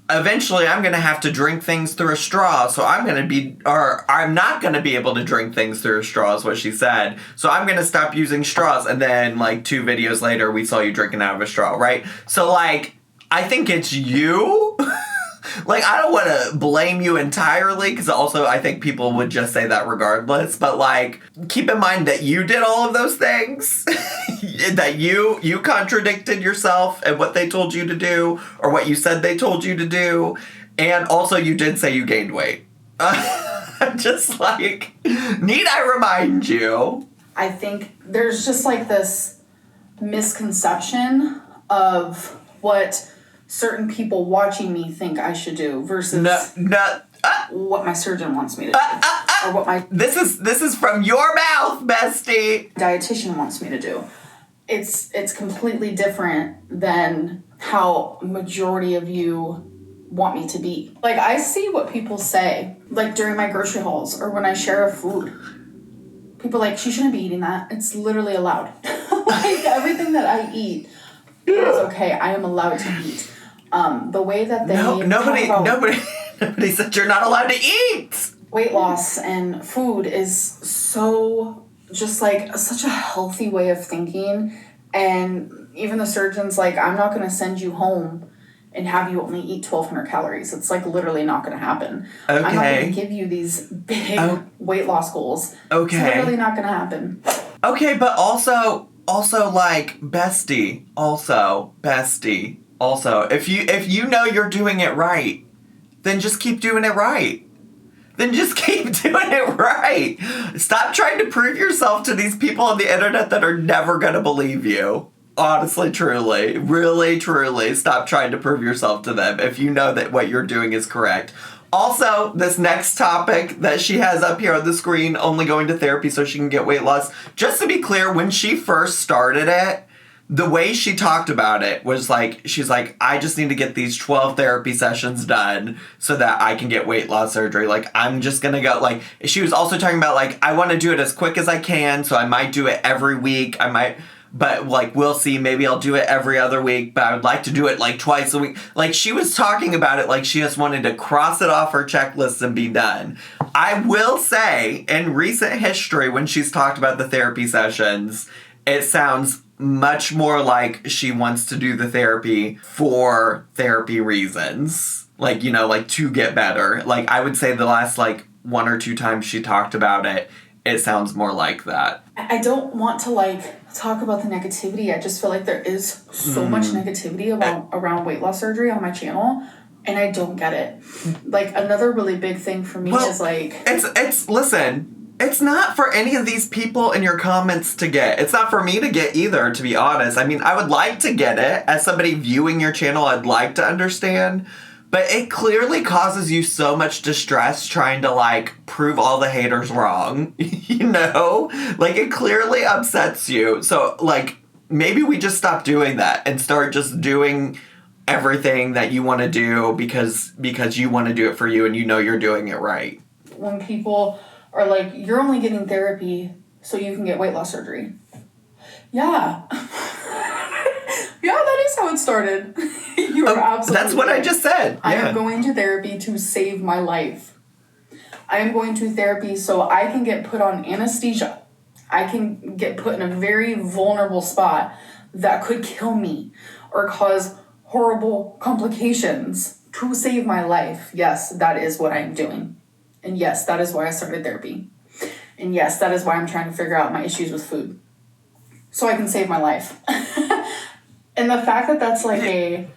eventually I'm going to have to drink things through a straw, so I'm not going to be able to drink things through a straw, is what she said. So I'm going to stop using straws. And then, like, 2 videos later, we saw you drinking out of a straw, right? So, like, I think it's you... Like, I don't want to blame you entirely, because also I think people would just say that regardless, but, like, keep in mind that you did all of those things, that you contradicted yourself and what they told you to do, or what you said they told you to do, and also you did say you gained weight. Just, like, need I remind you? I think there's just, like, this misconception of what... certain people watching me think I should do versus what my surgeon wants me to do. Or what my... This is from your mouth, bestie! Dietitian wants me to do. It's completely different than how majority of you want me to be. Like, I see what people say, like, during my grocery hauls or when I share a food. People are like, she shouldn't be eating that. It's literally allowed. Like, everything that I eat is okay. I am allowed to eat. The way that they nobody said you're not allowed to eat. Weight loss and food is so just like such a healthy way of thinking, and even the surgeon's like, I'm not going to send you home and have you only eat 1,200 calories. It's like literally not going to happen. Okay. I'm not going to give you these big weight loss goals. Okay. It's literally not going to happen. Okay, but also like bestie. Also, if you know you're doing it right, then just keep doing it right. Stop trying to prove yourself to these people on the internet that are never going to believe you. Honestly, truly, really, truly, stop trying to prove yourself to them if you know that what you're doing is correct. Also, this next topic that she has up here on the screen, only going to therapy so she can get weight loss. Just to be clear, when she first started it, the way she talked about it was like, she's like, I just need to get these 12 therapy sessions done so that I can get weight loss surgery. Like, I'm just gonna go, like, she was also talking about, like, I want to do it as quick as I can, so I might do it every week. But, like, we'll see. Maybe I'll do it every other week, but I would like to do it, like, twice a week. Like, she was talking about it like she just wanted to cross it off her checklist and be done. I will say, in recent history, when she's talked about the therapy sessions, it sounds much more like she wants to do the therapy for therapy reasons. Like, you know, like, to get better. Like, I would say the last, like, 1 or 2 times she talked about it, it sounds more like that. I don't want to, like, talk about the negativity. I just feel like there is so much negativity around weight loss surgery on my channel, and I don't get it. Like, another really big thing for me is like... Listen, it's not for any of these people in your comments to get. It's not for me to get either, to be honest. I mean, I would like to get it. As somebody viewing your channel, I'd like to understand. But it clearly causes you so much distress trying to, like, prove all the haters wrong. You know? Like, it clearly upsets you. So, like, maybe we just stop doing that and start just doing everything that you want to do because you want to do it for you and you know you're doing it right. When people are like, you're only getting therapy so you can get weight loss surgery. Yeah. Yeah, that is how it started. You are absolutely That's what right. I just said. I Yeah. am going to therapy to save my life. I am going to therapy so I can get put on anesthesia. I can get put in a very vulnerable spot that could kill me or cause horrible complications to save my life. Yes, that is what I am doing. And yes, that is why I started therapy. And yes, that is why I'm trying to figure out my issues with food. So I can save my life. And the fact that that's like a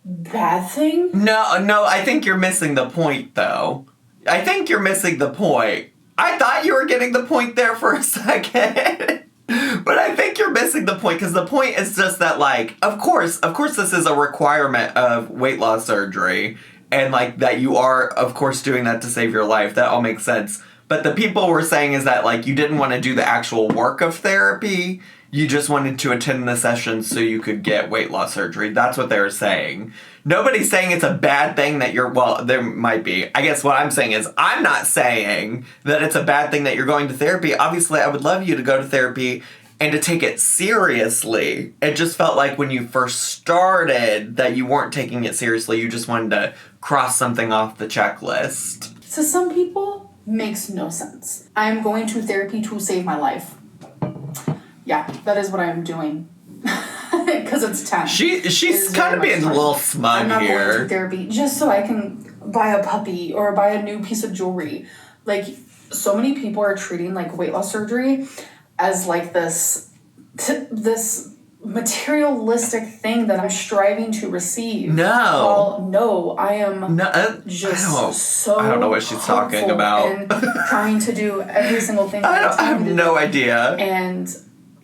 bad thing? No, I think you're missing the point, though. I think you're missing the point. I thought you were getting the point there for a second. But I think you're missing the point, because the point is just that, like, of course this is a requirement of weight loss surgery, and, like, that you are, of course, doing that to save your life. That all makes sense. But the people were saying is that, like, you didn't want to do the actual work of therapy. You just wanted to attend the sessions so you could get weight loss surgery. That's what they were saying. Nobody's saying it's a bad thing that you're... Well, there might be. I guess what I'm saying is I'm not saying that it's a bad thing that you're going to therapy. Obviously, I would love you to go to therapy and to take it seriously. It just felt like when you first started that you weren't taking it seriously. You just wanted to cross something off the checklist. To some people, makes no sense. I'm going to therapy to save my life. Yeah, that is what I'm doing. Because it's 10. She's kind of being a little smug I'm not here. going to therapy just so I can buy a puppy or buy a new piece of jewelry. Like, so many people are treating, like, weight loss surgery as, like, this materialistic thing that I'm striving to receive. No. Well, no, I am so I don't know what she's talking about. And trying to do every single thing. I have no idea. And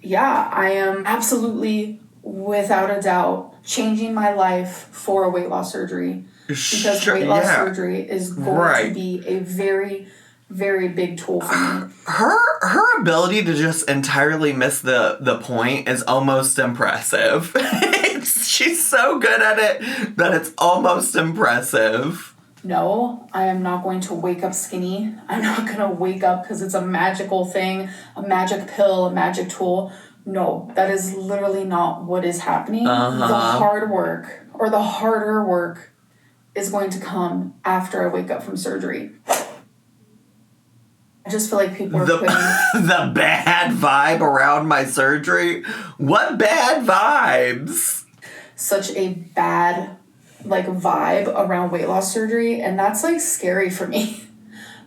yeah, I am absolutely, without a doubt, changing my life for a weight loss surgery. Because weight loss surgery is going to be a very, very big tool for me. Her ability to just entirely miss the point is almost impressive. She's so good at it that it's almost impressive. No, I am not going to wake up skinny. I'm not going to wake up because it's a magical thing, a magic pill, a magic tool. No, that is literally not what is happening. Uh-huh. The hard work, or the harder work, is going to come after I wake up from surgery. I just feel like people are putting... The bad vibe around my surgery? What bad vibes? Such a bad, like, vibe around weight loss surgery, and that's, like, scary for me.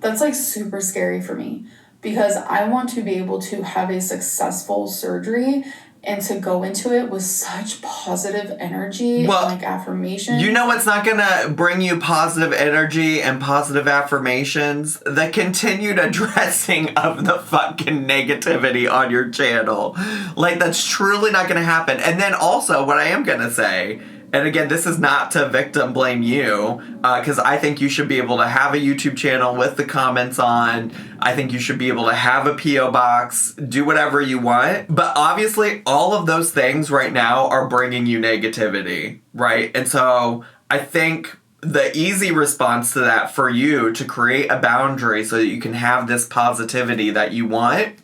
That's, like, super scary for me, because I want to be able to have a successful surgery and to go into it with such positive energy and, like, affirmation. You know what's not gonna bring you positive energy and positive affirmations? The continued addressing of the fucking negativity on your channel. Like, that's truly not gonna happen. And then also, what I am gonna say, and again, this is not to victim blame you, because I think you should be able to have a YouTube channel with the comments on. I think you should be able to have a P.O. box, do whatever you want. But obviously, all of those things right now are bringing you negativity, right? And so I think the easy response to that for you to create a boundary so that you can have this positivity that you want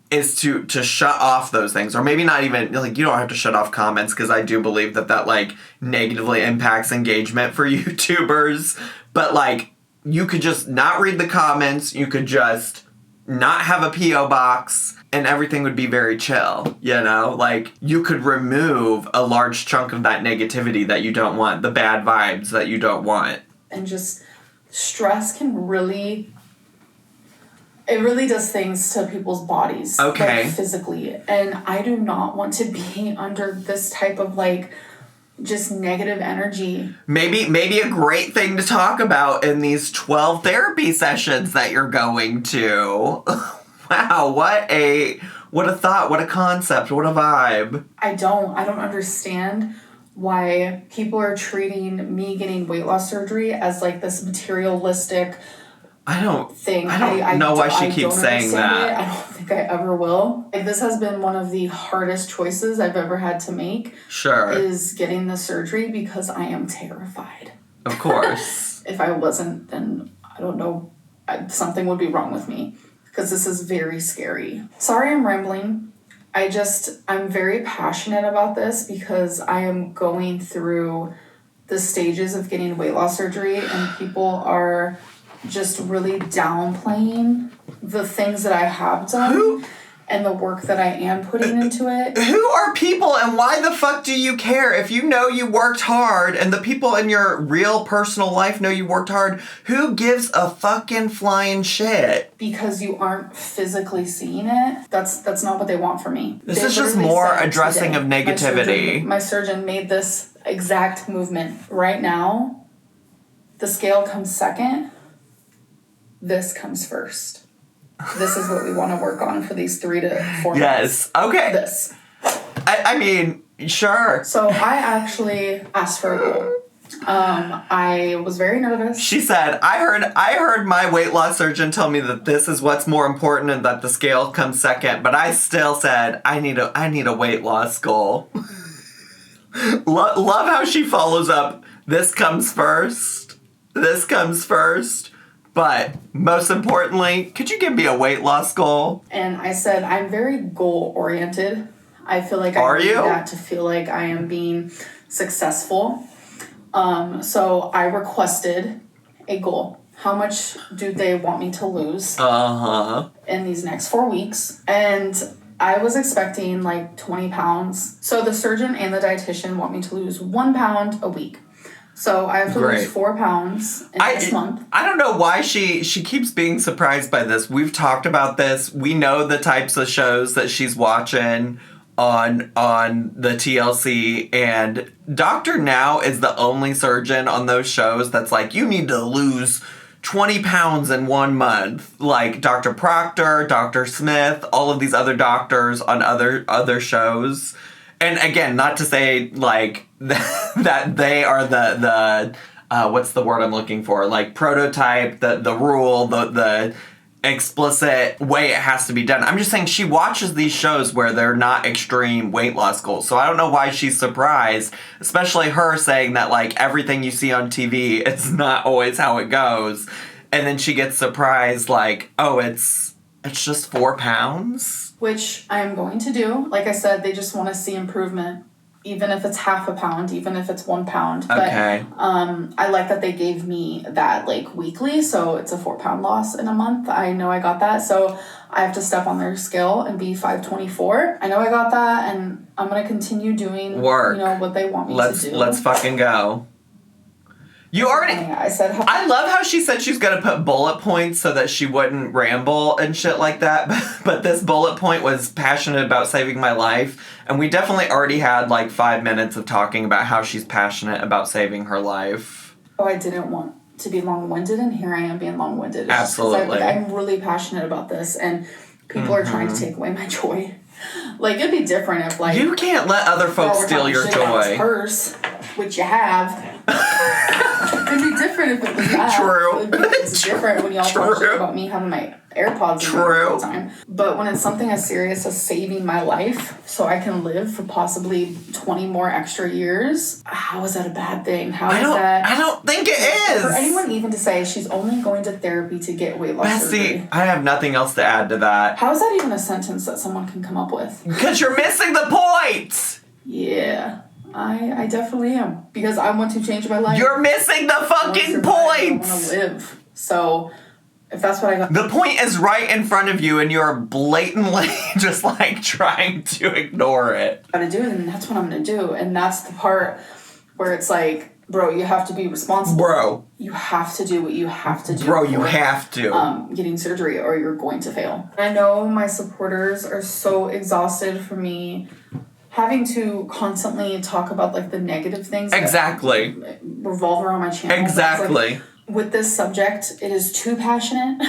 is to shut off those things. Or maybe not even, like, you don't have to shut off comments, because I do believe that like negatively impacts engagement for YouTubers. But, like, you could just not read the comments, you could just not have a P.O. box, and everything would be very chill, you know? Like, you could remove a large chunk of that negativity that you don't want, the bad vibes that you don't want. And just stress can really... It really does things to people's bodies. Okay. Like, physically. And I do not want to be under this type of, like, just negative energy. Maybe a great thing to talk about in these 12 therapy sessions that you're going to. Wow, what a thought, what a concept, what a vibe. I don't understand why people are treating me getting weight loss surgery as like this materialistic thing. I don't know why she keeps saying that. I don't think I ever will. Like, this has been one of the hardest choices I've ever had to make. Sure. Is getting the surgery because I am terrified. Of course. If I wasn't, then I don't know, something would be wrong with me. Because this is very scary. Sorry I'm rambling. I'm very passionate about this because I am going through the stages of getting weight loss surgery, and people are just really downplaying the things that I have done and the work that I am putting into it. Who are people and why the fuck do you care? If you know you worked hard and the people in your real personal life know you worked hard, who gives a fucking flying shit? Because you aren't physically seeing it. That's not what they want from me. This is just more addressing of negativity. My surgeon made this exact movement. Right now, the scale comes second. This comes first. This is what we want to work on for these 3 to 4 months. Yes. Okay. This. I mean, sure. So I actually asked for a goal. I was very nervous. She said, I heard my weight loss surgeon tell me that this is what's more important and that the scale comes second, but I still said I need a weight loss goal. Love how she follows up. This comes first. This comes first. But most importantly, could you give me a weight loss goal? And I said, I'm very goal oriented. I feel like I need that to feel like I am being successful. So I requested a goal. How much do they want me to lose in these next 4 weeks? And I was expecting like 20 pounds. So the surgeon and the dietitian want me to lose 1 pound a week. So I have to lose 4 pounds in this month. I don't know why she keeps being surprised by this. We've talked about this. We know the types of shows that she's watching on the TLC, and Dr. Now is the only surgeon on those shows that's like, you need to lose 20 pounds in 1 month. Like Dr. Proctor, Dr. Smith, all of these other doctors on other shows. And again, not to say like that they are the what's the word I'm looking for? Like prototype, the rule, the explicit way it has to be done. I'm just saying she watches these shows where they're not extreme weight loss goals. So I don't know why she's surprised, especially her saying that like everything you see on TV, it's not always how it goes. And then she gets surprised like, oh, it's just 4 pounds? Which I am going to do. Like I said, they just want to see improvement. Even if it's half a pound, even if it's 1 pound. Okay. But I like that they gave me that like weekly, so it's a 4 pound loss in a month. I know I got that, so I have to step on their scale and be 524. I know I got that, and I'm gonna continue doing work. You know what they want me to do. Let's fucking go. You already. I love how she said she's gonna put bullet points so that she wouldn't ramble and shit like that. But this bullet point was passionate about saving my life, and we definitely already had like 5 minutes of talking about how she's passionate about saving her life. Oh, I didn't want to be long-winded, and here I am being long-winded. Absolutely. I'm really passionate about this, and people are trying to take away my joy. Like, it'd be different if like you can't let other folks steal your joy. Purse, which you have. It'd be different if it was that. True. It's different when y'all talk shit about me having my AirPods in all the time. But when it's something as serious as saving my life so I can live for possibly 20 more extra years, how is that a bad thing? I don't think it is. For anyone even to say she's only going to therapy to get weight loss surgery. I have nothing else to add to that. How is that even a sentence that someone can come up with? Because you're missing the point! Yeah. I definitely am. Because I want to change my life. You're missing the fucking point! I want to live. So, if that's what I got... The point is right in front of you and you're blatantly just like trying to ignore it. Gotta do it, and that's what I'm gonna do. And that's the part where it's like, bro, you have to be responsible. Bro. You have to do what you have to do. Bro, you have to. Getting surgery or you're going to fail. I know my supporters are so exhausted for me having to constantly talk about, like, the negative things. Exactly. That revolve around my channel. Exactly. Like, with this subject, it is too passionate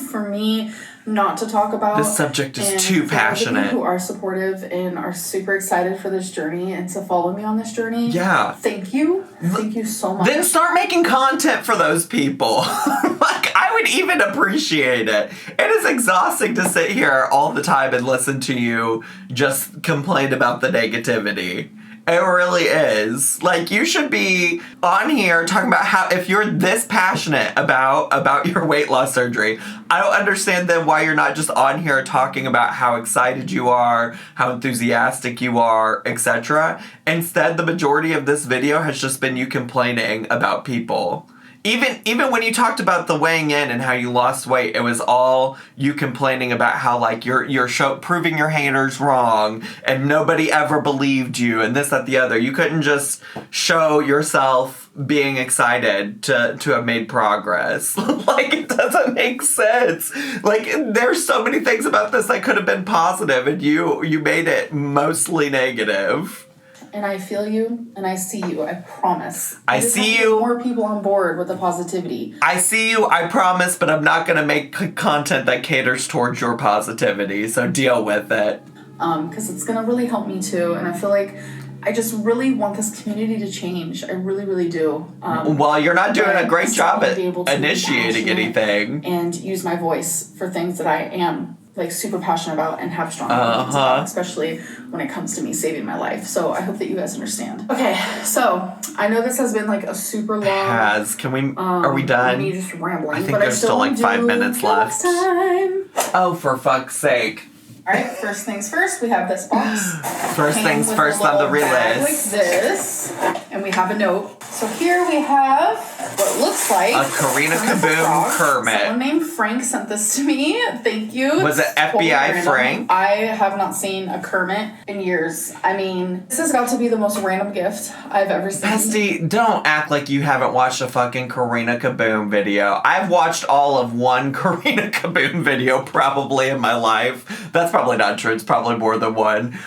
for me not to talk about. This subject is too passionate. Those of you who are supportive and are super excited for this journey and to follow me on this journey. Yeah. Thank you. Thank you so much. Then start making content for those people. Like, I would even appreciate it. It is exhausting to sit here all the time and listen to you just complain about the negativity. It really is. Like, you should be on here talking about how, if you're this passionate about your weight loss surgery, I don't understand then why you're not just on here talking about how excited you are, how enthusiastic you are, etc. Instead, the majority of this video has just been you complaining about people. Even when you talked about the weighing in and how you lost weight, it was all you complaining about how, like, you're proving your haters wrong and nobody ever believed you and this, that, the other. You couldn't just show yourself being excited to have made progress. Like, it doesn't make sense. Like, there's so many things about this that could have been positive and you made it mostly negative. And I feel you, and I see you, I promise. I see you. More people on board with the positivity. I see you, I promise, but I'm not going to make content that caters towards your positivity, so deal with it. Because it's going to really help me too, and I feel like I just really want this community to change. I really, really do. Well, you're not doing a great job at initiating anything. And use my voice for things that I am, like, super passionate about and have strong opinions about, especially when it comes to me saving my life. So I hope that you guys understand. Okay, so I know this has been, like, a super long... Can we... are we done? Me just rambling. I think there's still like 5 minutes left. Time. Oh, for fuck's sake. All right, first things first, we have this box. First things first on the list. list. Like this, and we have a note. So here we have what looks like a Karina Kaboom Kermit. Someone named Frank sent this to me. Thank you. Was it FBI Frank? I have not seen a Kermit in years. I mean, this has got to be the most random gift I've ever seen. Bestie, don't act like you haven't watched a fucking Karina Kaboom video. I've watched all of one Karina Kaboom video probably in my life. That's probably not true. It's probably more than one.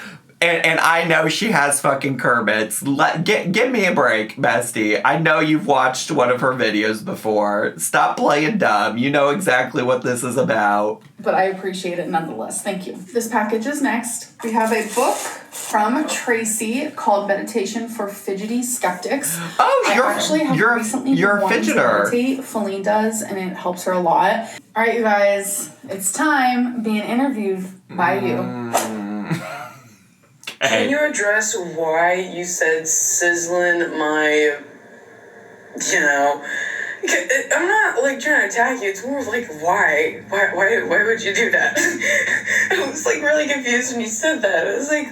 And I know she has fucking Kermits. Give me a break, bestie. I know you've watched one of her videos before. Stop playing dumb. You know exactly what this is about. But I appreciate it nonetheless. Thank you. This package is next. We have a book from Tracy called Meditation for Fidgety Skeptics. Oh, I actually have recently you're a wanted to fidgeter. meditate. Feline does, and it helps her a lot. All right, you guys. It's time being interviewed by you. Can you address why you said sizzling my, I'm not, like, trying to attack you. It's more of, like, why? Why would you do that? I was, like, really confused when you said that. I was like,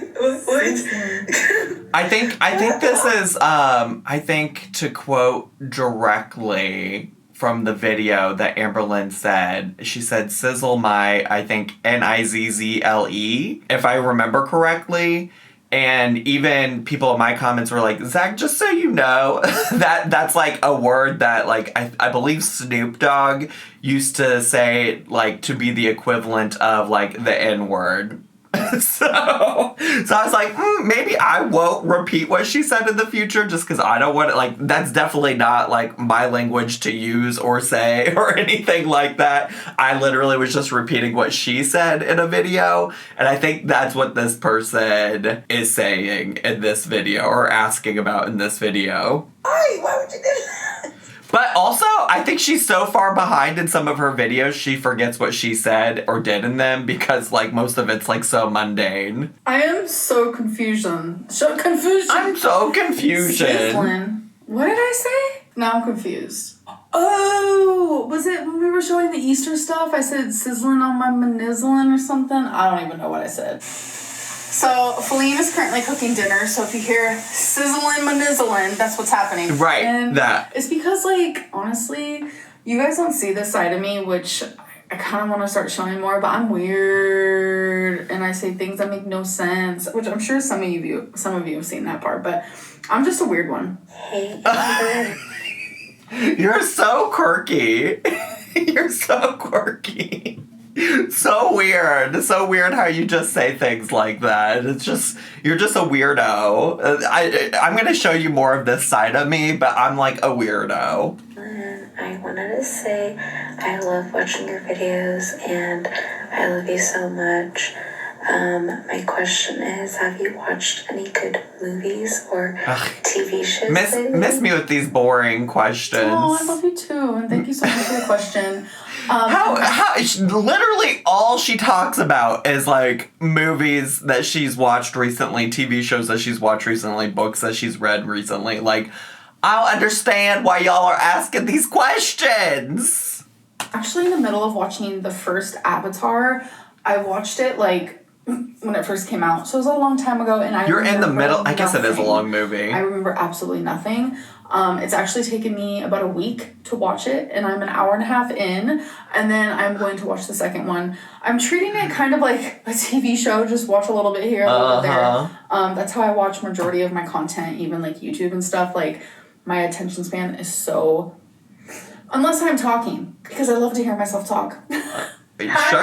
what? I think this is, I think to quote directly from the video that Amberlynn said, she said, sizzle my, I think, Nizzle, if I remember correctly. And even people in my comments were like, Zach, just so you know, that's like a word that, like, I believe Snoop Dogg used to say, like, to be the equivalent of, like, the N-word. So I was like, maybe I won't repeat what she said in the future just because I don't want to, like, that's definitely not, like, my language to use or say or anything like that. I literally was just repeating what she said in a video, and I think that's what this person is saying in this video or asking about in this video. Why would you do that? But also, I think she's so far behind in some of her videos, she forgets what she said or did in them because, like, most of it's, like, so mundane. I am so confusion. I'm so confusion. Sizzling. What did I say? Now I'm confused. Oh, was it when we were showing the Easter stuff? I said sizzling on my manizzling or something? I don't even know what I said. So, Feline is currently cooking dinner, so if you hear sizzling manizzling, that's what's happening. Right, and that. It's because, like, honestly, you guys don't see this side of me, which I kind of want to start showing more, but I'm weird and I say things that make no sense, which I'm sure some of you have seen that part, but I'm just a weird one. Hey, Amber. You're so quirky. You're so quirky. So weird. So weird how you just say things like that. It's just, you're just a weirdo. I'm going to show you more of this side of me, but I'm like a weirdo. I wanted to say I love watching your videos and I love you so much. My question is, have you watched any good movies or TV shows lately? Miss me with these boring questions. Oh, I love you too, and thank you so much for the question. Literally all she talks about is like movies that she's watched recently, TV shows that she's watched recently, books that she's read recently. Like, I don't understand why y'all are asking these questions. Actually, in the middle of watching the first Avatar, I watched it like when it first came out, so it was a long time ago, and You're in the middle. I guess it is a long movie. I remember absolutely nothing. It's actually taken me about a week to watch it, and I'm an hour and a half in, and then I'm going to watch the second one. I'm treating it kind of like a TV show, just watch a little bit here, a little bit there. That's how I watch majority of my content, even like YouTube and stuff. Like, my attention span is so... Unless I'm talking, because I love to hear myself talk. Hi,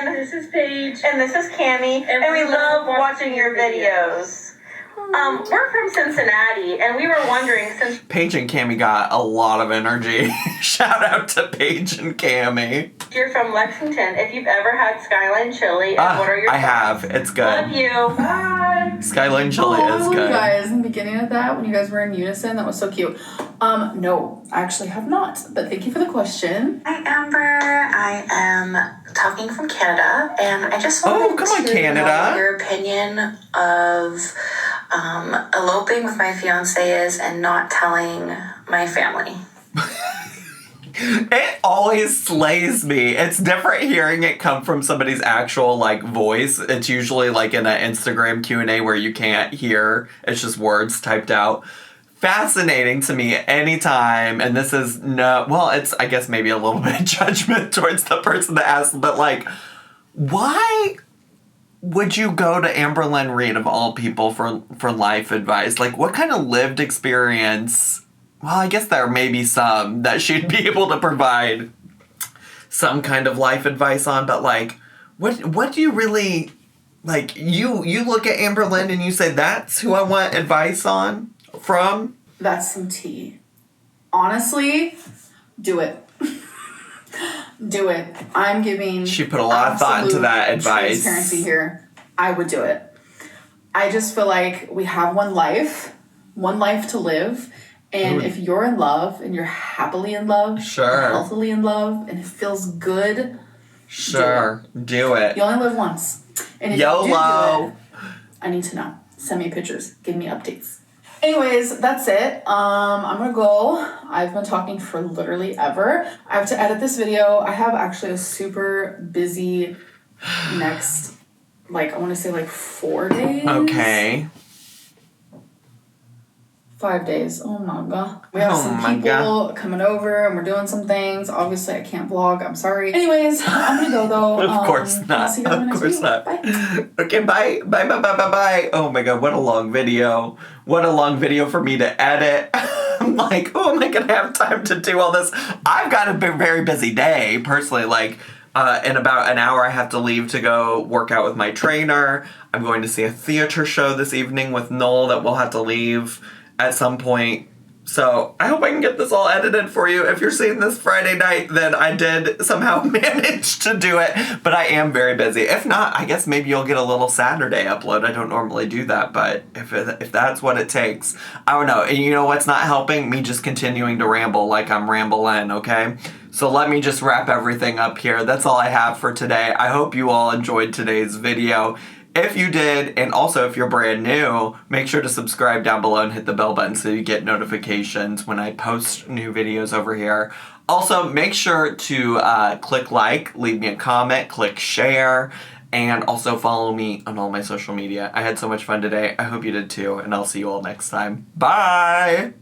Amberlynn. This is Paige. And this is Cammie. And we love watching your videos. We're from Cincinnati, and we were wondering, since Paige and Cammie got a lot of energy. Shout out to Paige and Cammie. You're from Lexington, if you've ever had Skyline Chili, and what are your I have. It's good. Love you. Bye. Skyline Chili is good. You guys, in the beginning of that, when you guys were in unison, that was so cute. No, I actually have not, but thank you for the question. Hi, Amber. I am talking from Canada, and I just wanted to know your opinion of eloping with my fiancé is and not telling my family. It always slays me. It's different hearing it come from somebody's actual like voice. It's usually like in an Instagram Q&A where you can't hear. It's just words typed out. Fascinating to me anytime, and this is it's I guess maybe a little bit of judgment towards the person that asked, but like, why would you go to Amberlynn Reid of all people for life advice? Like, what kind of lived experience? Well, I guess there may be some that she'd be able to provide some kind of life advice on, but like, what do you really, like, you look at Amberlynn and you say, that's who I want advice on from? That's some tea. Honestly, do it. Do it. I'm giving... She put a lot of thought into that advice. Transparency here. I would do it. I just feel like we have one life to live. And if you're in love and you're happily in love, sure, healthily in love, and it feels good, sure, do it. You only live once. And if YOLO. you do it, I need to know. Send me pictures. Give me updates. Anyways, that's it. I'm gonna go. I've been talking for literally ever. I have to edit this video. I have actually a super busy next, I want to say 4 days. Okay. 5 days. Oh my god. We have some people coming over and we're doing some things. Obviously, I can't vlog. I'm sorry. Anyways, I'm gonna go though. Of course not. I'll see you Of course not. Bye. Okay, bye. Bye, bye, bye, bye, bye. Oh my god, what a long video. What a long video for me to edit. I'm like, oh, am I gonna have time to do all this? I've got a very busy day, personally. In about an hour, I have to leave to go work out with my trainer. I'm going to see a theater show this evening with Noel that we'll have to leave at some point. So I hope I can get this all edited for you. If you're seeing this Friday night, then I did somehow manage to do it, but I am very busy. If not, I guess maybe you'll get a little Saturday upload. I don't normally do that, but if that's what it takes, I don't know. And you know what's not helping? Me just continuing to ramble like I'm Ramblin', okay? So let me just wrap everything up here. That's all I have for today. I hope you all enjoyed today's video. If you did, and also if you're brand new, make sure to subscribe down below and hit the bell button so you get notifications when I post new videos over here. Also, make sure to click like, leave me a comment, click share, and also follow me on all my social media. I had so much fun today. I hope you did too, and I'll see you all next time. Bye!